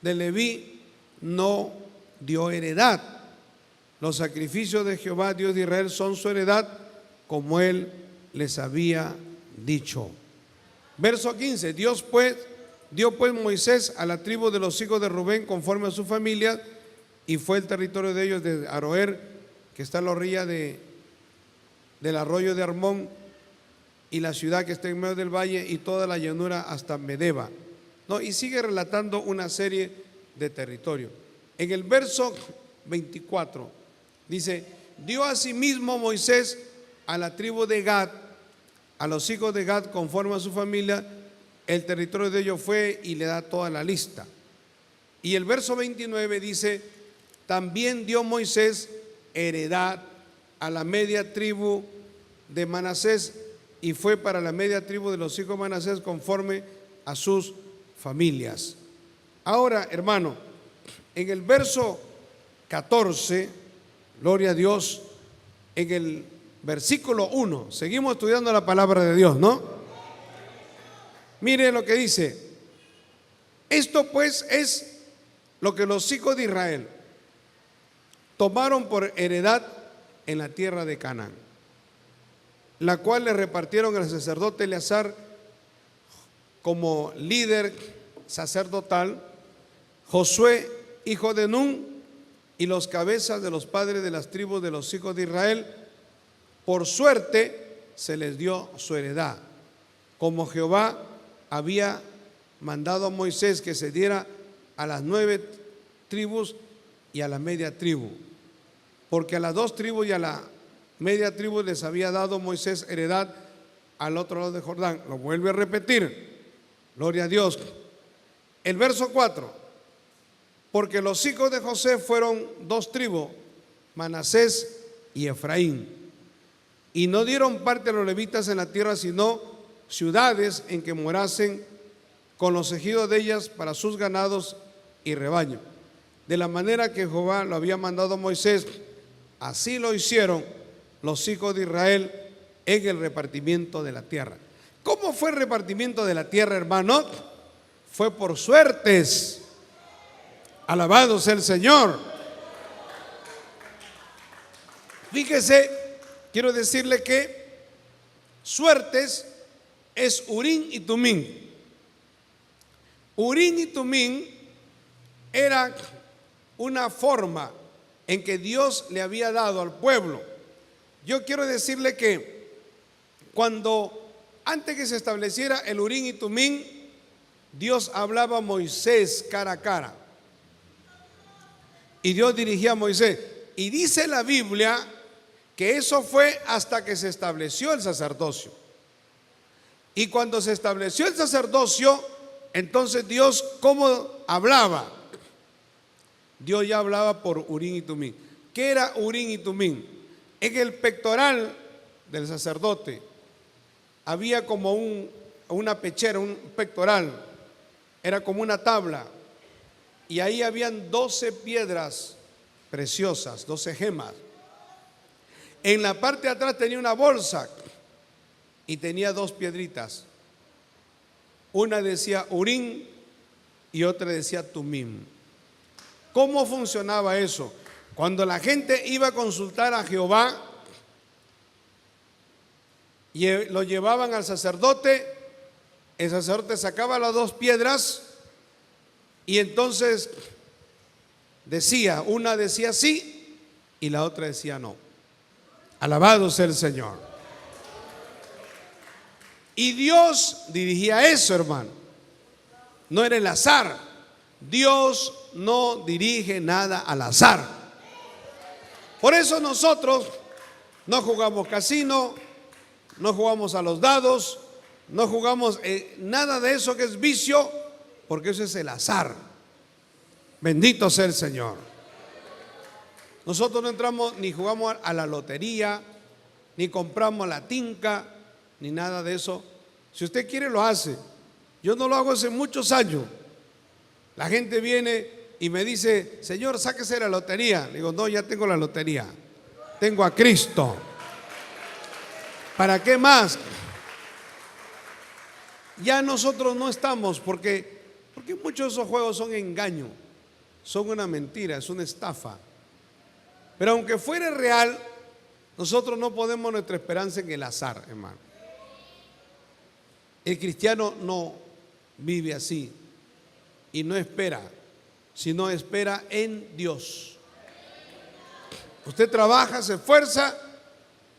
de Leví no dio heredad, Los sacrificios de Jehová, Dios de Israel, son su heredad, como él les había dicho. Verso 15. Dio pues Moisés a la tribu de los hijos de Rubén conforme a su familia, y fue el territorio de ellos de Aroer, que está a la orilla del arroyo de Armón, y la ciudad que está en medio del valle, y toda la llanura hasta Medeba. No, y sigue relatando una serie de territorios. En el verso 24 dice: dio asimismo Moisés a la tribu de Gad, a los hijos de Gad conforme a su familia, el territorio de ellos fue, y le da toda la lista. Y el verso 29 dice: también dio Moisés heredad a la media tribu de Manasés, y fue para la media tribu de los hijos de Manasés conforme a sus familias. Ahora, hermano, en el verso 14, gloria a Dios, en el versículo 1, seguimos estudiando la palabra de Dios, ¿no? Mire lo que dice: esto pues es lo que los hijos de Israel tomaron por heredad en la tierra de Canaán, la cual le repartieron al sacerdote Eleazar como líder sacerdotal, Josué hijo de Nun, y los cabezas de los padres de las tribus de los hijos de Israel. Por suerte se les dio su heredad, como Jehová había mandado a Moisés que se diera a las 9 tribus y a la media tribu, porque a las 2 tribus y a la media tribu les había dado Moisés heredad al otro lado de Jordán. Lo vuelve a repetir, gloria a Dios. El verso 4: porque los hijos de José fueron 2 tribus, Manasés y Efraín, y no dieron parte a los levitas en la tierra, sino ciudades en que morasen con los ejidos de ellas para sus ganados y rebaño. De la manera que Jehová lo había mandado a Moisés, así lo hicieron los hijos de Israel en el repartimiento de la tierra. ¿Cómo fue el repartimiento de la tierra, hermano? Fue por suertes. Alabado sea el Señor. Fíjese, quiero decirle que suertes es Urín y Tumín. Urín y Tumín era una forma en que Dios le había dado al pueblo. Yo quiero decirle que antes que se estableciera el Urín y Tumín, Dios hablaba a Moisés cara a cara, y Dios dirigía a Moisés. Y dice la Biblia que eso fue hasta que se estableció el sacerdocio. Y cuando se estableció el sacerdocio, entonces Dios, ¿cómo hablaba? Dios ya hablaba por Urín y Tumín. ¿Qué era Urín y Tumín? En el pectoral del sacerdote había como una pechera, un pectoral, era como una tabla, y ahí habían 12 piedras preciosas, 12 gemas. En la parte de atrás tenía una bolsa y tenía 2 piedritas. Una decía Urín y otra decía Tumín. ¿Cómo funcionaba eso? Cuando la gente iba a consultar a Jehová, lo llevaban al sacerdote, el sacerdote sacaba las 2 piedras y entonces una decía sí y la otra decía no. Alabado sea el Señor. Y Dios dirigía eso, hermano. No era el azar. Dios no dirige nada al azar. Por eso nosotros no jugamos casino, no jugamos a los dados, no jugamos nada de eso que es vicio, porque eso es el azar. Bendito sea el Señor. Nosotros no entramos ni jugamos a la lotería, ni compramos la tinca, ni nada de eso. Si usted quiere lo hace. Yo no lo hago hace muchos años. La gente viene y me dice: Señor, sáquese la lotería. Le digo: no, ya tengo la lotería. Tengo a Cristo. ¿Para qué más? Ya nosotros no estamos, porque muchos de esos juegos son engaño, son una mentira, es una estafa. Pero aunque fuera real, nosotros no ponemos nuestra esperanza en el azar, hermano. El cristiano no vive así y no espera, sino espera en Dios. Usted trabaja, se esfuerza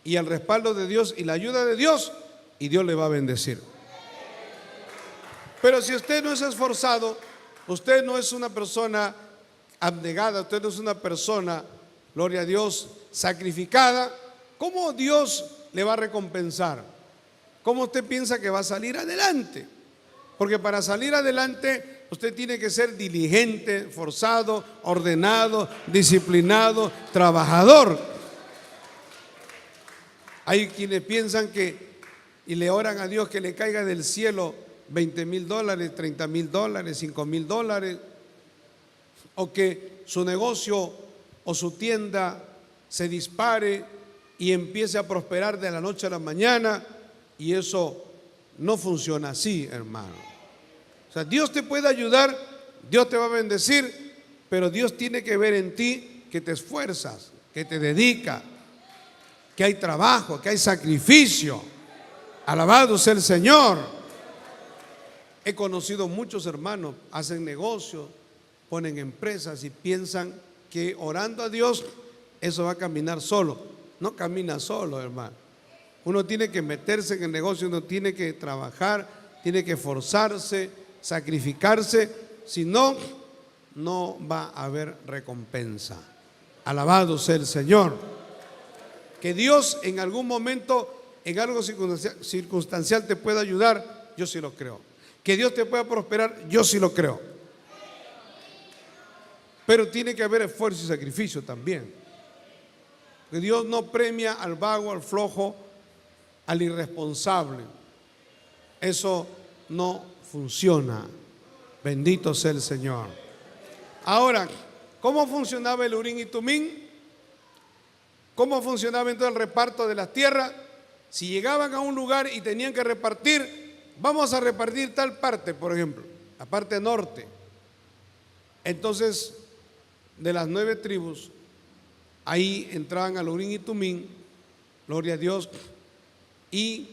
y al respaldo de Dios y la ayuda de Dios, y Dios le va a bendecir. Pero si usted no es esforzado, usted no es una persona abnegada, usted no es una persona, gloria a Dios, sacrificada, ¿cómo Dios le va a recompensar? ¿Cómo usted piensa que va a salir adelante? Porque para salir adelante usted tiene que ser diligente, forzado, ordenado, disciplinado, trabajador. Hay quienes piensan que y le oran a Dios que le caiga del cielo $20,000, $30,000, $5,000, o que su negocio o su tienda se dispare y empiece a prosperar de la noche a la mañana, y eso no funciona así, hermano. O sea, Dios te puede ayudar, Dios te va a bendecir, pero Dios tiene que ver en ti que te esfuerzas, que te dedicas, que hay trabajo, que hay sacrificio. Alabado sea el Señor. He conocido muchos hermanos, hacen negocios, ponen empresas y piensan que orando a Dios eso va a caminar solo. No camina solo, hermano. Uno tiene que meterse en el negocio, uno tiene que trabajar, tiene que esforzarse, sacrificarse, si no, no va a haber recompensa. Alabado sea el Señor. Que Dios en algún momento, en algo circunstancial te pueda ayudar, yo sí lo creo. Que Dios te pueda prosperar, yo sí lo creo. Pero tiene que haber esfuerzo y sacrificio también. Porque Dios no premia al vago, al flojo, al irresponsable. Eso no funciona. Bendito sea el Señor. Ahora, ¿cómo funcionaba el Urim y Tumim? ¿Cómo funcionaba entonces el reparto de las tierras? Si llegaban a un lugar y tenían que repartir, vamos a repartir tal parte, por ejemplo, la parte norte. Entonces, de las 9 tribus, ahí entraban al Urim y Tumim, gloria a Dios, y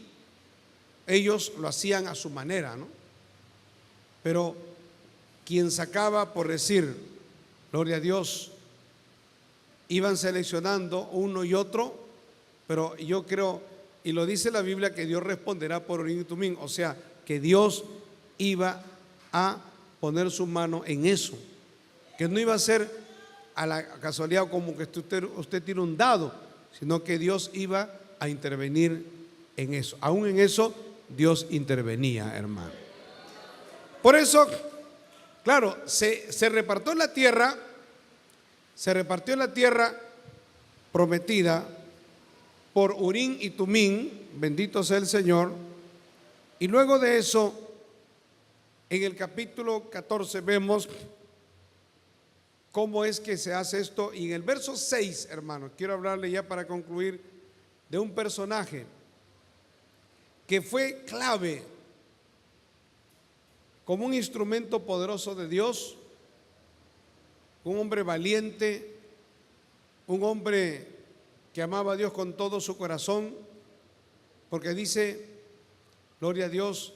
ellos lo hacían a su manera, ¿no? Pero quien sacaba, por decir, gloria a Dios, iban seleccionando uno y otro, pero yo creo, y lo dice la Biblia, que Dios responderá por Urim y Tumim, o sea, que Dios iba a poner su mano en eso, que no iba a ser a la casualidad como que usted tiene un dado, sino que Dios iba a intervenir en eso. Aún en eso Dios intervenía, hermano. Por eso, claro, se repartió la tierra, prometida por Urim y Tumim, bendito sea el Señor. Y luego de eso, en el capítulo 14 vemos cómo es que se hace esto. Y en el verso 6, hermanos, quiero hablarle ya para concluir de un personaje que fue clave como un instrumento poderoso de Dios, un hombre valiente, un hombre que amaba a Dios con todo su corazón, porque dice, gloria a Dios,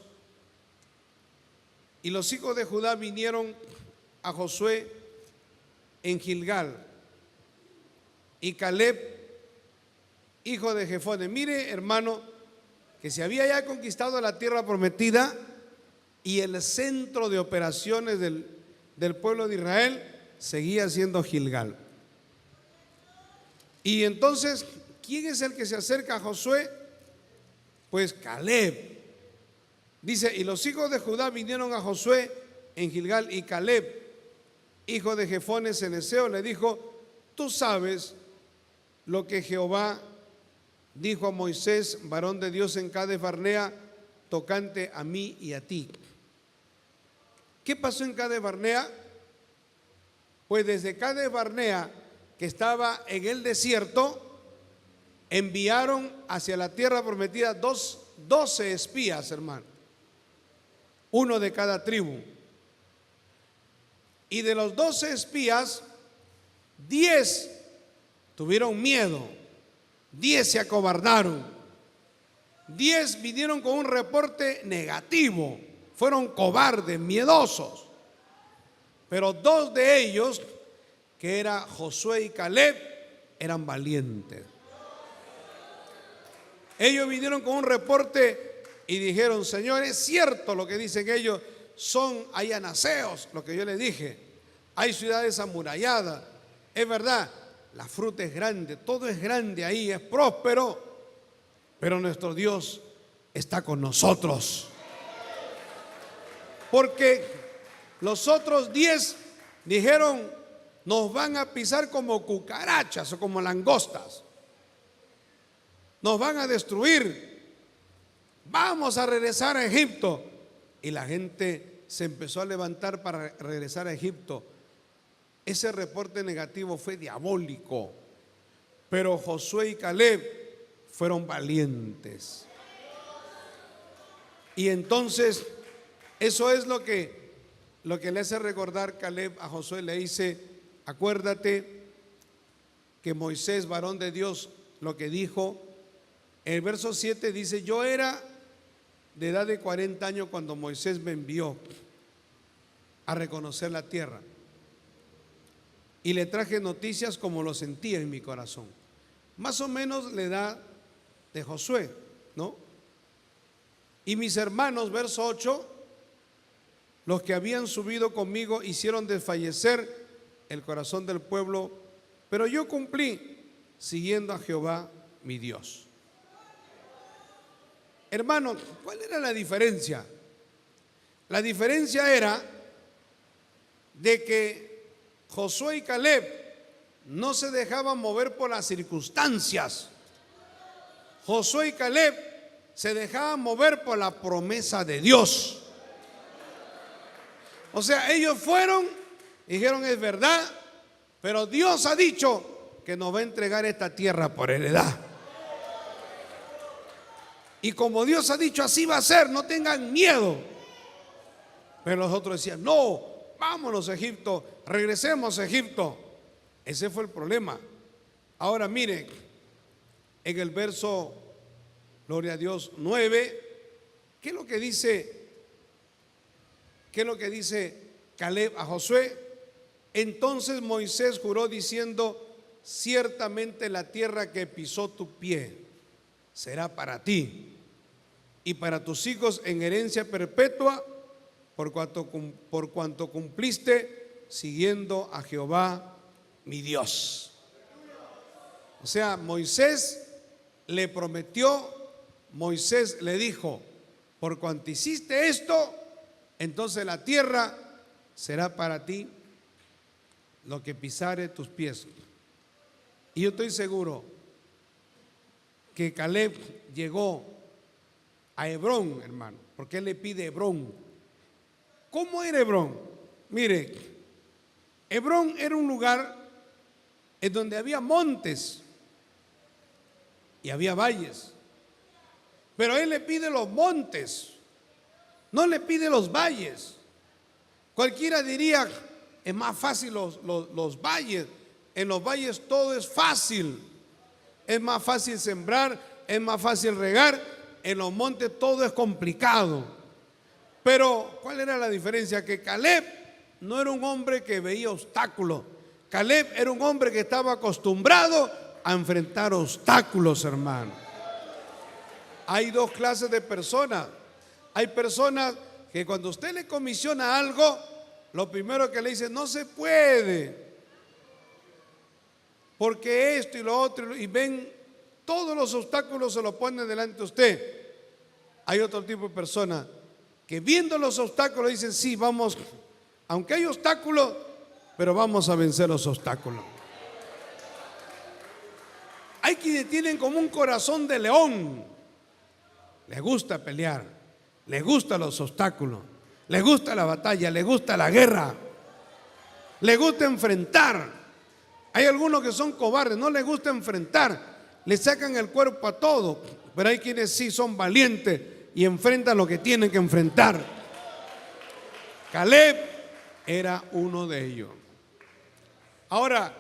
y los hijos de Judá vinieron a Josué en Gilgal, y Caleb, hijo de Jefone. Mire, hermano, que se había ya conquistado la tierra prometida y el centro de operaciones del pueblo de Israel seguía siendo Gilgal. Y entonces, ¿quién es el que se acerca a Josué? Pues Caleb. Dice, y los hijos de Judá vinieron a Josué en Gilgal, y Caleb, hijo de Jefone ceneseo, le dijo, tú sabes lo que Jehová dijo a Moisés, varón de Dios, en Cades Barnea, tocante a mí y a ti. ¿Qué pasó en Cades Barnea? Pues desde Cades Barnea, que estaba en el desierto, enviaron hacia la tierra prometida 12 espías, hermano, uno de cada tribu. Y de los 12 espías, 10 tuvieron miedo, 10 se acobardaron, 10 vinieron con un reporte negativo, fueron cobardes, miedosos. Pero 2 de ellos, que era Josué y Caleb, eran valientes. Ellos vinieron con un reporte y dijeron: Señor, es cierto lo que dicen ellos, hay anaseos, lo que yo les dije, hay ciudades amuralladas, es verdad, la fruta es grande, todo es grande ahí, es próspero, pero nuestro Dios está con nosotros. Porque los otros 10 dijeron: nos van a pisar como cucarachas o como langostas, nos van a destruir, vamos a regresar a Egipto. Y la gente se empezó a levantar para regresar a Egipto. Ese reporte negativo fue diabólico, pero Josué y Caleb fueron valientes. Y entonces eso es lo que le hace recordar Caleb a Josué. Le dice: acuérdate que Moisés, varón de Dios, lo que dijo. En el verso 7 dice: yo era de edad de 40 años cuando Moisés me envió a reconocer la tierra, y le traje noticias como lo sentía en mi corazón. Más o menos la edad de Josué, ¿no? Y mis hermanos, verso 8, los que habían subido conmigo hicieron desfallecer el corazón del pueblo, pero yo cumplí siguiendo a Jehová mi Dios. Hermanos, ¿cuál era la diferencia? La diferencia era de que Josué y Caleb no se dejaban mover por las circunstancias. Josué y Caleb se dejaban mover por la promesa de Dios. O sea, ellos fueron, dijeron: es verdad, pero Dios ha dicho que nos va a entregar esta tierra por heredad. Y como Dios ha dicho, así va a ser, no tengan miedo. Pero los otros decían: no, vámonos a Egipto, regresemos a Egipto. Ese fue el problema. Ahora mire, en el verso, gloria a Dios, 9, ¿qué es lo que dice? ¿Qué es lo que dice Caleb a Josué? Entonces Moisés juró diciendo: ciertamente la tierra que pisó tu pie será para ti y para tus hijos en herencia perpetua, por cuanto cumpliste siguiendo a Jehová mi Dios. O sea, Moisés le prometió, Moisés le dijo: por cuanto hiciste esto, entonces la tierra será para ti, lo que pisare tus pies. Y yo estoy seguro que Caleb llegó a Hebrón, hermano, porque él le pide Hebrón. ¿Cómo era Hebrón? Mire, Hebrón era un lugar en donde había montes y había valles, pero él le pide los montes, no le pide los valles. Cualquiera diría: es más fácil los valles. En los valles todo es fácil, es más fácil sembrar, es más fácil regar. En los montes todo es complicado. Pero ¿cuál era la diferencia? Que Caleb no era un hombre que veía obstáculos. Caleb era un hombre que estaba acostumbrado a enfrentar obstáculos, hermano. Hay dos clases de personas. Hay personas que cuando usted le comisiona algo, lo primero que le dice: no se puede, porque esto y lo otro, y ven todos los obstáculos, se los ponen delante de usted. Hay otro tipo de personas que viendo los obstáculos dicen: sí, vamos, aunque hay obstáculos, pero vamos a vencer los obstáculos. Hay quienes tienen como un corazón de león, les gusta pelear, les gustan los obstáculos, les gusta la batalla, les gusta la guerra, les gusta enfrentar. Hay algunos que son cobardes, no les gusta enfrentar, le sacan el cuerpo a todo. Pero hay quienes sí son valientes y enfrentan lo que tienen que enfrentar. Caleb era uno de ellos. Ahora,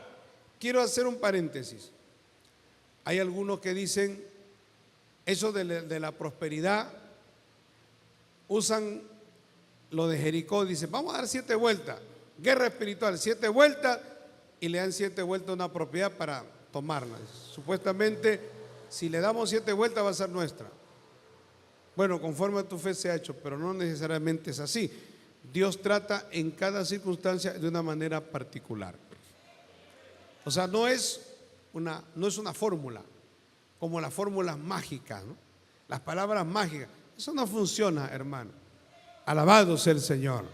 quiero hacer un paréntesis. Hay algunos que dicen eso de la prosperidad, usan lo de Jericó, dicen vamos a dar 7 vueltas, guerra espiritual, 7 vueltas, y le dan 7 vueltas a una propiedad para tomarla. Supuestamente, si le damos 7 vueltas va a ser nuestra. Bueno, conforme a tu fe se ha hecho, pero no necesariamente es así. Dios trata en cada circunstancia de una manera particular. O sea, no es una fórmula, como las fórmulas mágicas, ¿no? Las palabras mágicas, eso no funciona, hermano. Alabado sea el Señor.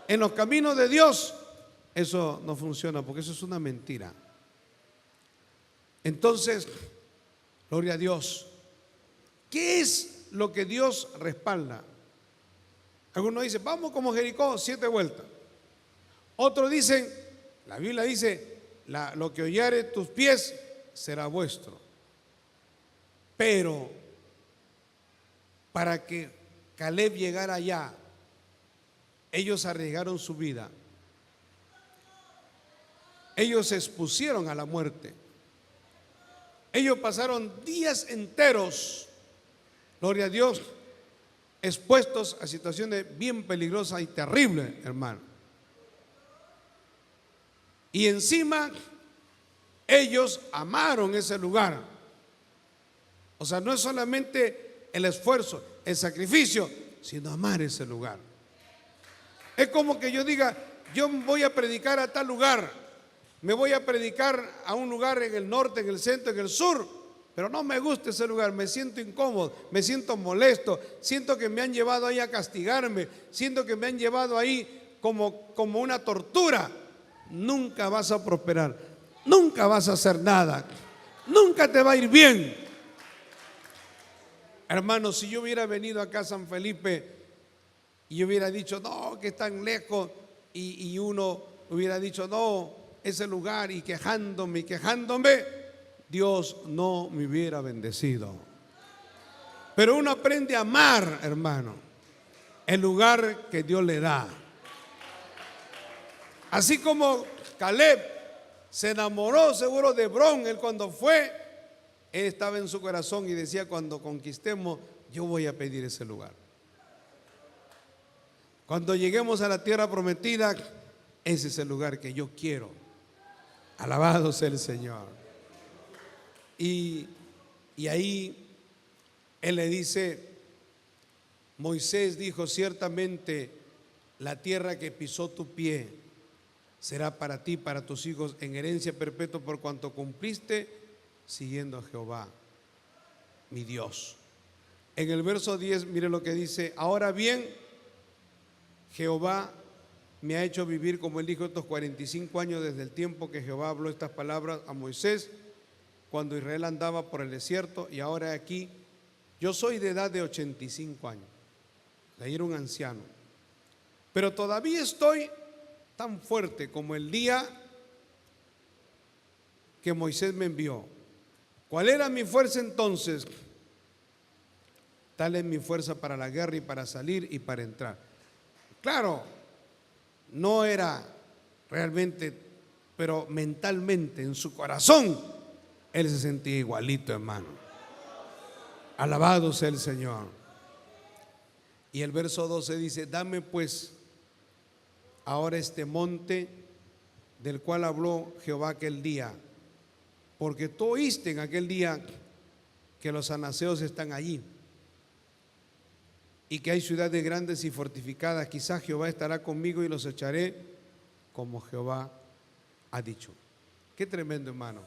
En los caminos de Dios, eso no funciona, porque eso es una mentira. Entonces, gloria a Dios. ¿Qué es lo que Dios respalda? Algunos dicen, vamos como Jericó, 7 vueltas. Otros dicen, la Biblia dice, lo que hollare tus pies será vuestro. Pero para que Caleb llegara allá, ellos arriesgaron su vida. Ellos se expusieron a la muerte. Ellos pasaron días enteros, gloria a Dios, expuestos a situaciones bien peligrosas y terribles, hermano. Y encima, ellos amaron ese lugar. O sea, no es solamente el esfuerzo, el sacrificio, sino amar ese lugar. Es como que yo diga, yo voy a predicar a tal lugar, me voy a predicar a un lugar en el norte, en el centro, en el sur, pero no me gusta ese lugar, me siento incómodo, me siento molesto, siento que me han llevado ahí a castigarme, siento que me han llevado ahí como una tortura. Nunca vas a prosperar, nunca vas a hacer nada, nunca te va a ir bien. Hermano, si yo hubiera venido acá a San Felipe y yo hubiera dicho, no, que es tan lejos, y uno hubiera dicho, no, ese lugar, y quejándome, Dios no me hubiera bendecido. Pero uno aprende a amar, hermano, el lugar que Dios le da. Así como Caleb se enamoró seguro de Hebrón, él cuando fue, él estaba en su corazón y decía, cuando conquistemos, yo voy a pedir ese lugar. Cuando lleguemos a la tierra prometida, ese es el lugar que yo quiero. Alabado sea el Señor. Y ahí él le dice, Moisés dijo, ciertamente la tierra que pisó tu pie será para ti, para tus hijos, en herencia perpetua, por cuanto cumpliste siguiendo a Jehová, mi Dios. En el verso 10, mire lo que dice, ahora bien, Jehová me ha hecho vivir, como él dijo, estos 45 años desde el tiempo que Jehová habló estas palabras a Moisés, cuando Israel andaba por el desierto, y ahora aquí, yo soy de edad de 85 años, ahí era un anciano, pero todavía estoy tan fuerte como el día que Moisés me envió. ¿Cuál era mi fuerza entonces? Tal es mi fuerza para la guerra y para salir y para entrar. Claro, no era realmente, pero mentalmente, en su corazón, él se sentía igualito, hermano. Alabado sea el Señor. Y el verso 12 dice, dame pues ahora este monte del cual habló Jehová aquel día, porque tú oíste en aquel día que los anaseos están allí y que hay ciudades grandes y fortificadas. Quizás Jehová estará conmigo y los echaré como Jehová ha dicho. Qué tremendo, hermano.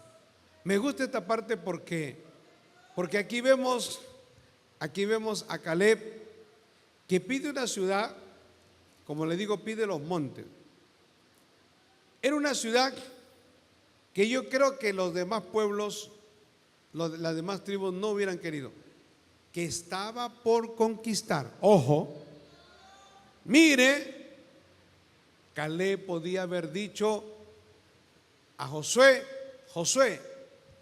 Me gusta esta parte porque aquí vemos a Caleb que pide una ciudad, como le digo, pide los montes. Era una ciudad que yo creo que los demás pueblos, las demás tribus no hubieran querido, que estaba por conquistar. Ojo, mire, Caleb podía haber dicho a Josué, Josué,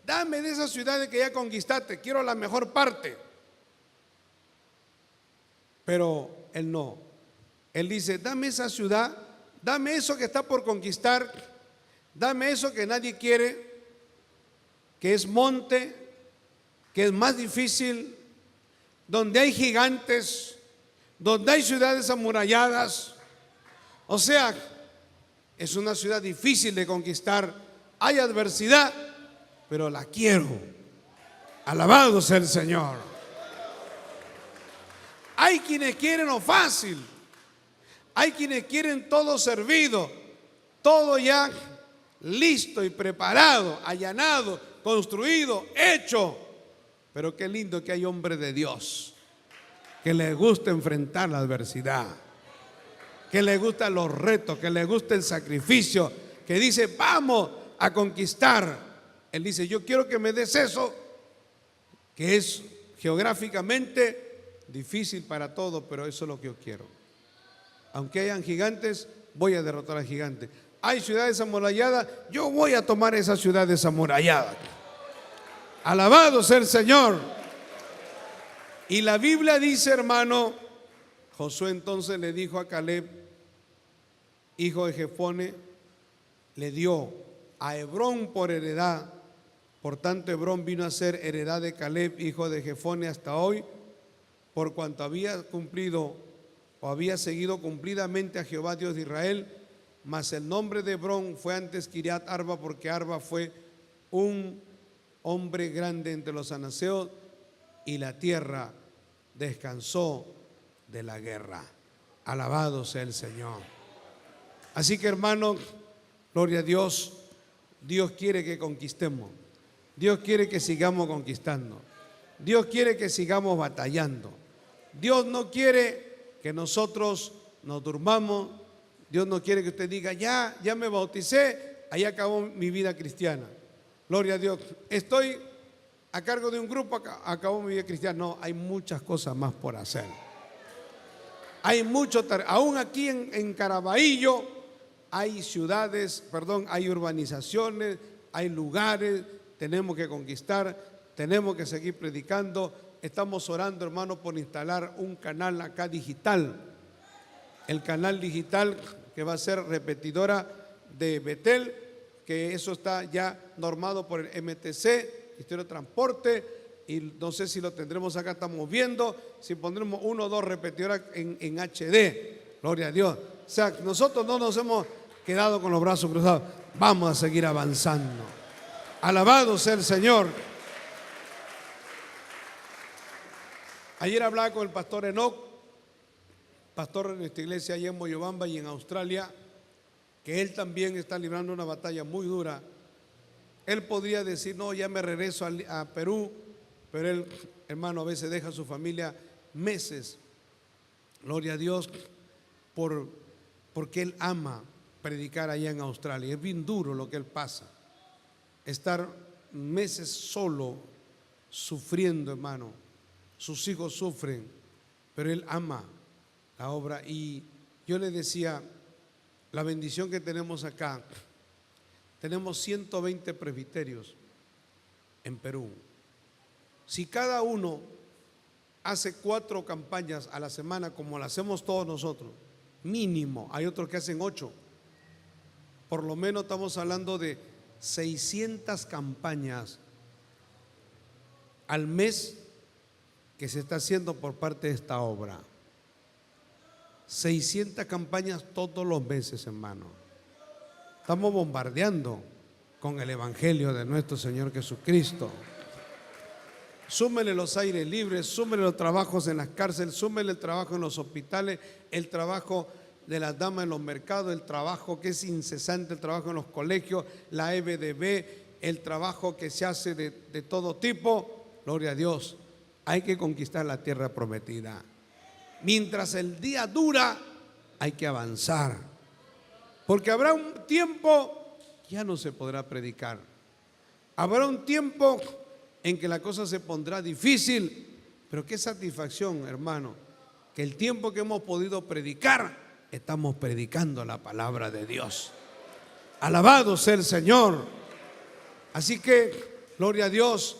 dame de esas ciudades que ya conquistaste, quiero la mejor parte. Pero él no. Él dice, dame esa ciudad, dame eso que está por conquistar, Dame eso que nadie quiere, que es monte, que es más difícil, donde hay gigantes, donde hay ciudades amuralladas. O sea, es una ciudad difícil de conquistar, hay adversidad, pero la quiero. Alabado sea el Señor. Hay quienes quieren lo fácil, hay quienes quieren todo servido, todo ya listo y preparado, allanado, construido, hecho. Pero qué lindo que hay hombres de Dios que les gusta enfrentar la adversidad, que les gustan los retos, que les gusta el sacrificio, que dice vamos a conquistar. Él dice yo quiero que me des eso que es geográficamente difícil para todos, pero eso es lo que yo quiero. Aunque hayan gigantes, voy a derrotar al gigante. Hay ciudades amuralladas, yo voy a tomar esas ciudades amuralladas. Alabado sea el Señor. Y la Biblia dice, hermano, Josué entonces le dijo a Caleb, hijo de Jefone, le dio a Hebrón por heredad. Por tanto, Hebrón vino a ser heredad de Caleb, hijo de Jefone, hasta hoy, por cuanto había cumplido o había seguido cumplidamente a Jehová Dios de Israel. Mas el nombre de Hebrón fue antes Kiriat Arba, porque Arba fue un hombre grande entre los anaseos, y la tierra descansó de la guerra. Alabado sea el Señor. Así que, hermano, gloria a Dios. Dios quiere que conquistemos. Dios quiere que sigamos conquistando. Dios quiere que sigamos batallando. Dios no quiere que nosotros nos durmamos. Dios no quiere que usted diga, ya me bauticé, ahí acabó mi vida cristiana. Gloria a Dios. Estoy a cargo de un grupo, acabó mi vida cristiana. No, hay muchas cosas más por hacer. Hay mucho, aún aquí en Caraballo hay ciudades, hay urbanizaciones, hay lugares, tenemos que conquistar, tenemos que seguir predicando. Estamos orando, hermano, por instalar un canal acá digital. El canal digital que va a ser repetidora de Betel, que eso está ya normado por el MTC, Ministerio de Transporte, y no sé si lo tendremos acá, estamos viendo, si pondremos 1 o 2 repetidoras en HD, gloria a Dios. O sea, nosotros no nos hemos quedado con los brazos cruzados, vamos a seguir avanzando. Alabado sea el Señor. Ayer hablaba con el pastor Enoch, pastor de nuestra iglesia allá en Moyobamba y en Australia, que él también está librando una batalla muy dura. Él podría decir, no, ya me regreso a Perú, pero él, hermano, a veces deja a su familia meses, gloria a Dios, porque él ama predicar allá en Australia. Es bien duro lo que él pasa, estar meses solo, sufriendo, hermano. Sus hijos sufren, pero él ama la obra. Y yo le decía, la bendición que tenemos acá, tenemos 120 presbiterios en Perú. Si cada uno hace 4 campañas a la semana, como lo hacemos todos nosotros, mínimo, hay otros que hacen 8, por lo menos estamos hablando de 600 campañas al mes que se está haciendo por parte de esta obra. 600 campañas todos los meses, hermano. Estamos bombardeando con el evangelio de nuestro Señor Jesucristo. Súmele los aires libres, súmele los trabajos en las cárceles, súmele el trabajo en los hospitales, el trabajo de las damas en los mercados, el trabajo que es incesante, el trabajo en los colegios, la EBDB, el trabajo que se hace de todo tipo. Gloria a Dios. Hay que conquistar la tierra prometida. Mientras el día dura, hay que avanzar. Porque habrá un tiempo que ya no se podrá predicar. Habrá un tiempo en que la cosa se pondrá difícil. Pero qué satisfacción, hermano, que el tiempo que hemos podido predicar, estamos predicando la palabra de Dios. Alabado sea el Señor. Así que, gloria a Dios,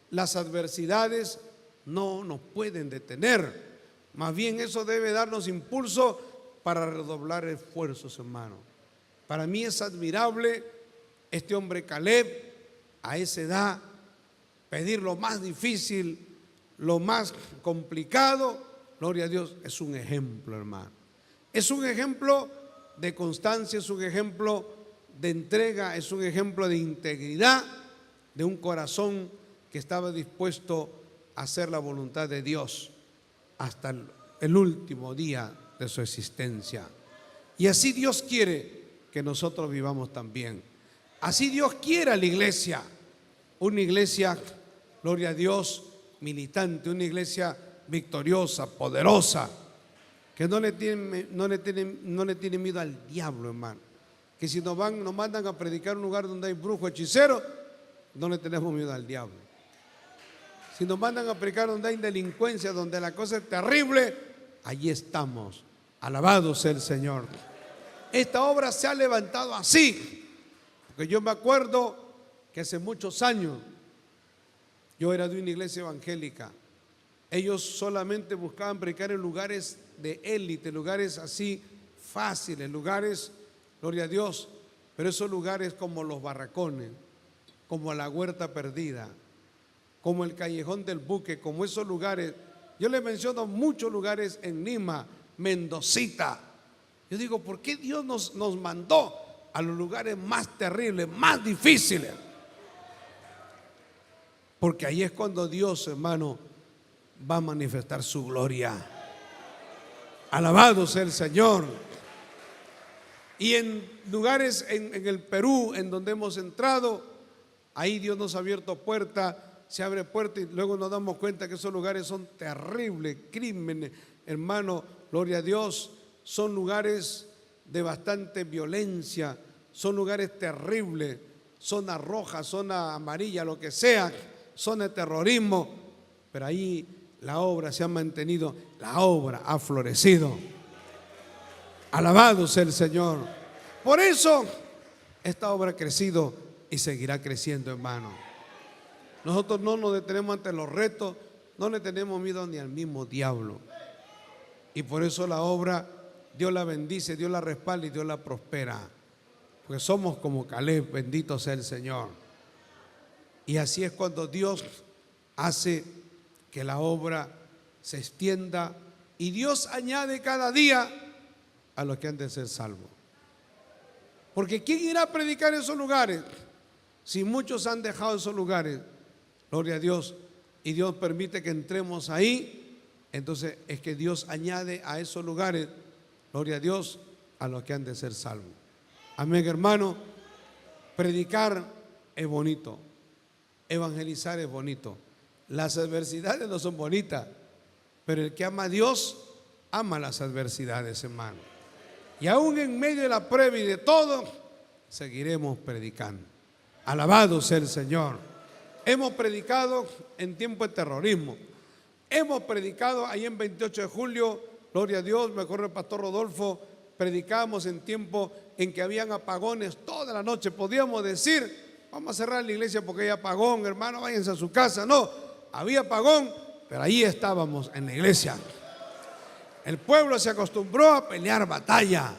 las adversidades no nos pueden detener. Más bien eso debe darnos impulso para redoblar esfuerzos, hermano, Para mí es admirable este hombre Caleb, a esa edad, pedir lo más difícil, lo más complicado. Gloria a Dios, es un ejemplo, hermano. Es un ejemplo de constancia, es un ejemplo de entrega, es un ejemplo de integridad, de un corazón que estaba dispuesto a hacer la voluntad de Dios hasta el último día de su existencia. Y así Dios quiere que nosotros vivamos también. Así Dios quiere a la iglesia, una iglesia, gloria a Dios, militante, una iglesia victoriosa, poderosa, que no le tiene miedo al diablo, hermano. Que si nos mandan a predicar un lugar donde hay brujo, hechicero, no le tenemos miedo al diablo. Si nos mandan a predicar donde hay delincuencia, donde la cosa es terrible, allí estamos. Alabado sea el Señor. Esta obra se ha levantado así, porque yo me acuerdo que hace muchos años yo era de una iglesia evangélica. Ellos solamente buscaban predicar en lugares de élite, lugares así fáciles, lugares, gloria a Dios, pero esos lugares como los barracones, como la huerta perdida, como el callejón del buque, como esos lugares. Yo les menciono muchos lugares en Lima, Mendocita. Yo digo, ¿por qué Dios nos mandó a los lugares más terribles, más difíciles? Porque ahí es cuando Dios, hermano, va a manifestar su gloria. Alabado sea el Señor. Y en lugares en el Perú, en donde hemos entrado, ahí Dios nos ha abierto puerta, se abre puerta y luego nos damos cuenta que esos lugares son terribles, crímenes, hermano, gloria a Dios, son lugares de bastante violencia, son lugares terribles, zona roja, zona amarilla, lo que sea, zona de terrorismo, pero ahí la obra se ha mantenido, la obra ha florecido. Alabado sea el Señor. Por eso esta obra ha crecido y seguirá creciendo, hermano. Nosotros no nos detenemos ante los retos, no le tenemos miedo ni al mismo diablo. Y por eso la obra, Dios la bendice, Dios la respalda y Dios la prospera. Porque somos como Caleb, bendito sea el Señor. Y así es cuando Dios hace que la obra se extienda y Dios añade cada día a los que han de ser salvos. Porque ¿quién irá a predicar en esos lugares? Si muchos han dejado esos lugares, gloria a Dios, y Dios permite que entremos ahí, entonces es que Dios añade a esos lugares, gloria a Dios, a los que han de ser salvos. Amén, hermano. Predicar es bonito, evangelizar es bonito. Las adversidades no son bonitas, pero el que ama a Dios ama las adversidades, hermano. Y aún en medio de la prueba y de todo, seguiremos predicando. Alabado sea el Señor. Hemos predicado en tiempo de terrorismo. Hemos predicado ahí en 28 de julio, gloria a Dios, me acuerdo el pastor Rodolfo, predicábamos en tiempo en que habían apagones toda la noche. Podíamos decir, vamos a cerrar la iglesia porque hay apagón, hermano, váyanse a su casa. No, había apagón, pero ahí estábamos en la iglesia. El pueblo se acostumbró a pelear batalla.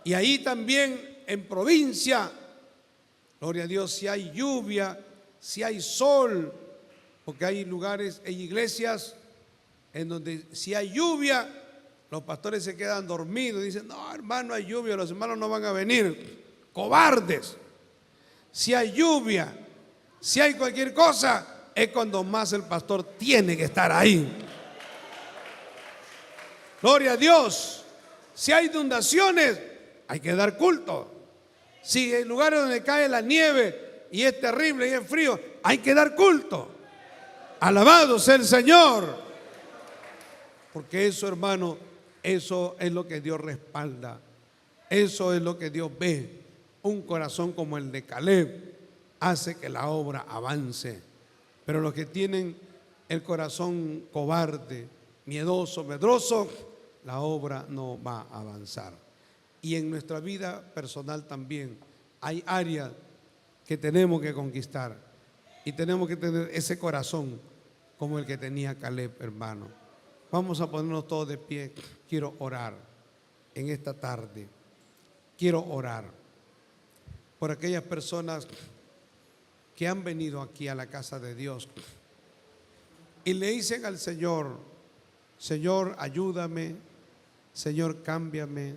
Y ahí también en provincia, gloria a Dios, si hay lluvia, si hay sol, porque hay lugares, hay iglesias en donde si hay lluvia, los pastores se quedan dormidos y dicen, no, hermano, hay lluvia, los hermanos no van a venir. Cobardes. Si hay lluvia, si hay cualquier cosa, es cuando más el pastor tiene que estar ahí. Gloria a Dios. Si hay inundaciones, hay que dar culto. Si hay lugares donde cae la nieve y es terrible y es frío, hay que dar culto. Alabado sea el Señor. Porque eso, hermano, eso es lo que Dios respalda. Eso es lo que Dios ve. Un corazón como el de Caleb hace que la obra avance. Pero los que tienen el corazón cobarde, miedoso, medroso, la obra no va a avanzar. Y en nuestra vida personal también hay áreas que tenemos que conquistar y tenemos que tener ese corazón como el que tenía Caleb, hermano. Vamos a ponernos todos de pie. Quiero orar en esta tarde. quiero orar por aquellas personas que han venido aquí a la casa de Dios y le dicen al Señor: Señor, ayúdame, Señor, cámbiame,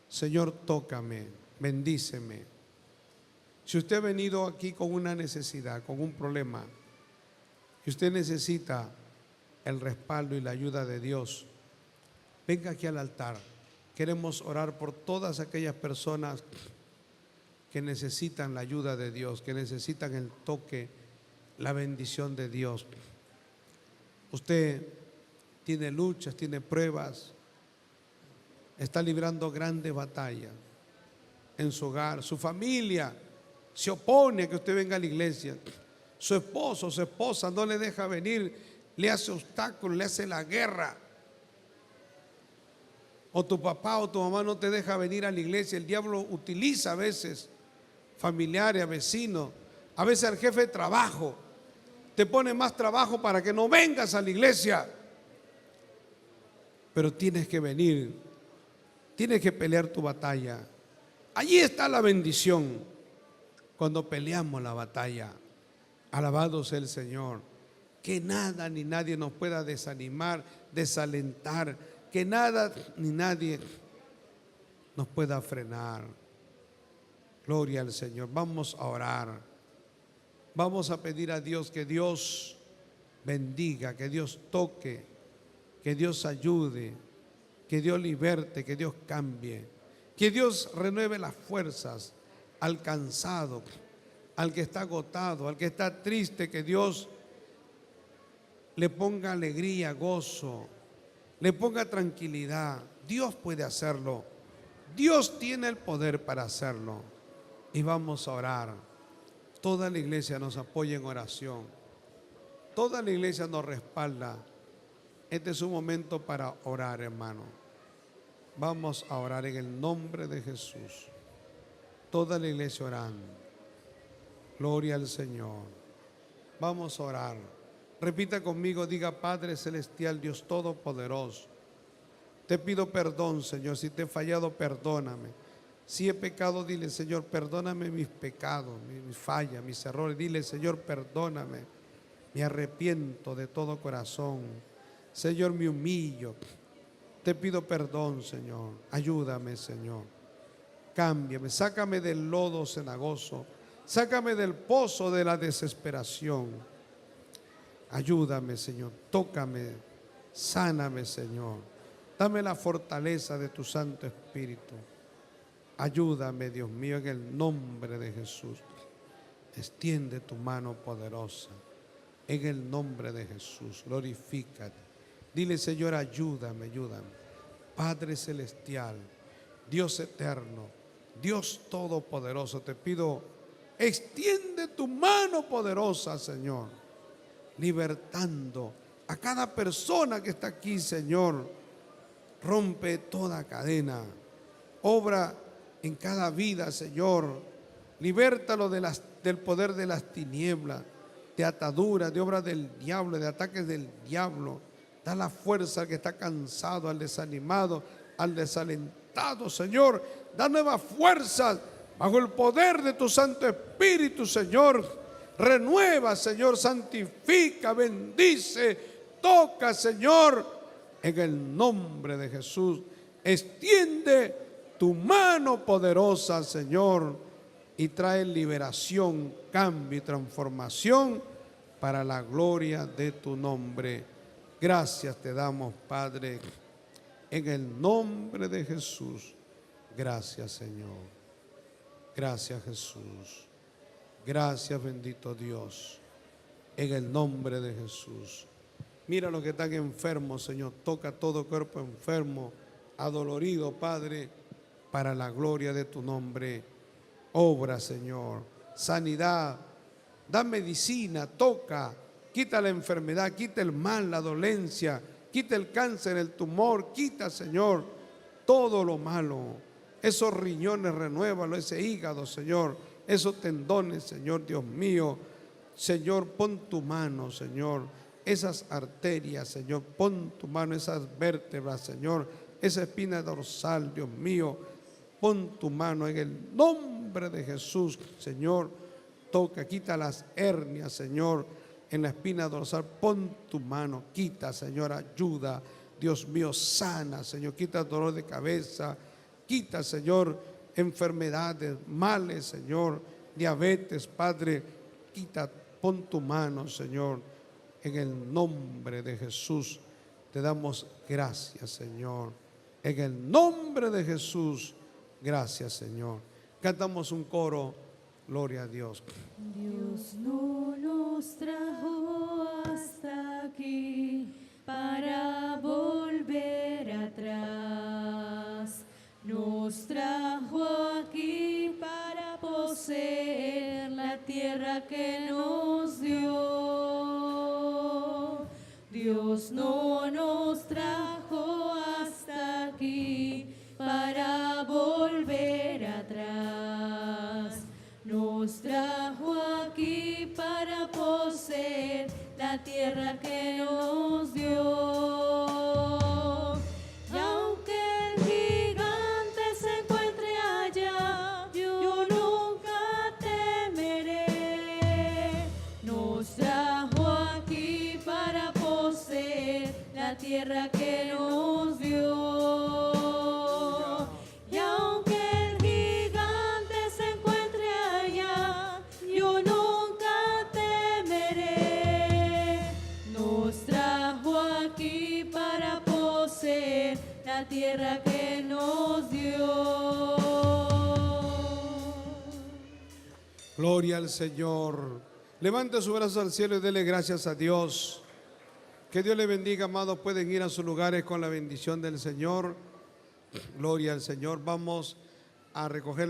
Señor, tócame, bendíceme. Si usted ha venido aquí con una necesidad, con un problema, y usted necesita el respaldo y la ayuda de Dios, venga aquí al altar. Queremos orar por todas aquellas personas que necesitan la ayuda de Dios, que necesitan el toque, la bendición de Dios. Usted tiene luchas, tiene pruebas, está librando grandes batallas en su hogar. Su familia se opone a que usted venga a la iglesia. Su esposo, su esposa no le deja venir, le hace obstáculos, le hace la guerra. O tu papá o tu mamá no te deja venir a la iglesia. El diablo utiliza a veces familiares, a vecinos, a veces al jefe de trabajo. Te pone más trabajo para que no vengas a la iglesia. Pero tienes que venir, tienes que pelear tu batalla. Allí está la bendición, cuando peleamos la batalla. Alabado sea el Señor. Que nada ni nadie nos pueda desanimar, desalentar. Que nada ni nadie nos pueda frenar. Gloria al Señor. Vamos a orar. Vamos a pedir a Dios que Dios bendiga, que Dios toque, que Dios ayude, que Dios liberte, que Dios cambie, que Dios renueve las fuerzas al cansado, al que está agotado, al que está triste, que Dios le ponga alegría, gozo, le ponga tranquilidad. Dios puede hacerlo. Dios tiene el poder para hacerlo. Y vamos a orar. Toda la iglesia nos apoya en oración. Toda la iglesia nos respalda. Este es un momento para orar, hermano. Vamos a orar en el nombre de Jesús. Toda la iglesia orando. Gloria al Señor. Vamos a orar. Repita conmigo, diga: Padre celestial, Dios todopoderoso, te pido perdón, Señor. Si te he fallado, perdóname. Si he pecado, dile: Señor, perdóname mis pecados, mis fallas, mis errores. Dile: Señor, perdóname. Me arrepiento de todo corazón. Señor, me humillo. Te pido perdón, Señor. Ayúdame, Señor. Cámbiame, sácame del lodo cenagoso. Sácame del pozo de la desesperación. Ayúdame, Señor. Tócame, sáname, Señor. Dame la fortaleza de tu Santo Espíritu. Ayúdame, Dios mío, en el nombre de Jesús. Extiende tu mano poderosa. En el nombre de Jesús, glorifícate. Dile: Señor, ayúdame, ayúdame. Padre celestial, Dios eterno, Dios todopoderoso, te pido, extiende tu mano poderosa, Señor, libertando a cada persona que está aquí, Señor. Rompe toda cadena. Obra en cada vida, Señor. Libértalo del poder de las tinieblas, de ataduras, de obras del diablo, de ataques del diablo. Da la fuerza al que está cansado, al desanimado, al desalentado, Señor. Da nuevas fuerzas bajo el poder de tu Santo Espíritu, Señor. Renueva, Señor, santifica, bendice, toca, Señor, en el nombre de Jesús. Extiende tu mano poderosa, Señor, y trae liberación, cambio y transformación para la gloria de tu nombre. Gracias te damos, Padre, en el nombre de Jesús. Gracias, Señor. Gracias, Jesús. Gracias, bendito Dios, en el nombre de Jesús. Mira los que están enfermos, Señor. Toca todo cuerpo enfermo, adolorido, Padre, para la gloria de tu nombre. Obra, Señor, sanidad, da medicina, toca, quita la enfermedad, quita el mal, la dolencia, quita el cáncer, el tumor, quita, Señor, todo lo malo. Esos riñones, renuévalo, ese hígado, Señor, esos tendones, Señor, Dios mío. Señor, pon tu mano, Señor, esas arterias, Señor, pon tu mano, esas vértebras, Señor, esa espina dorsal, Dios mío. Pon tu mano en el nombre de Jesús, Señor. Toca, quita las hernias, Señor, en la espina dorsal. Pon tu mano, quita, Señor, ayuda. Dios mío, sana, Señor, quita dolor de cabeza, quita, Señor, enfermedades, males, Señor, diabetes, Padre, quita, pon tu mano, Señor, en el nombre de Jesús. Te damos gracias, Señor, en el nombre de Jesús, gracias, Señor. Cantamos un coro, gloria a Dios. Dios no nos trajo hasta aquí para volver atrás. Nos trajo aquí para poseer la tierra que nos dio. Dios no nos trajo hasta aquí para volver atrás. Nos trajo aquí para poseer la tierra que nos dio. Y aunque el gigante se encuentre allá, yo nunca temeré. Nos trajo aquí para poseer la tierra que nos dio. Y aunque el gigante se encuentre allá, yo nunca temeré. Nos trajo aquí para poseer la tierra que nos dio. Gloria al Señor. Levante su brazo al cielo y dele gracias a Dios. Que Dios le bendiga, amados. Pueden ir a sus lugares con la bendición del Señor. Gloria al Señor. Vamos a recoger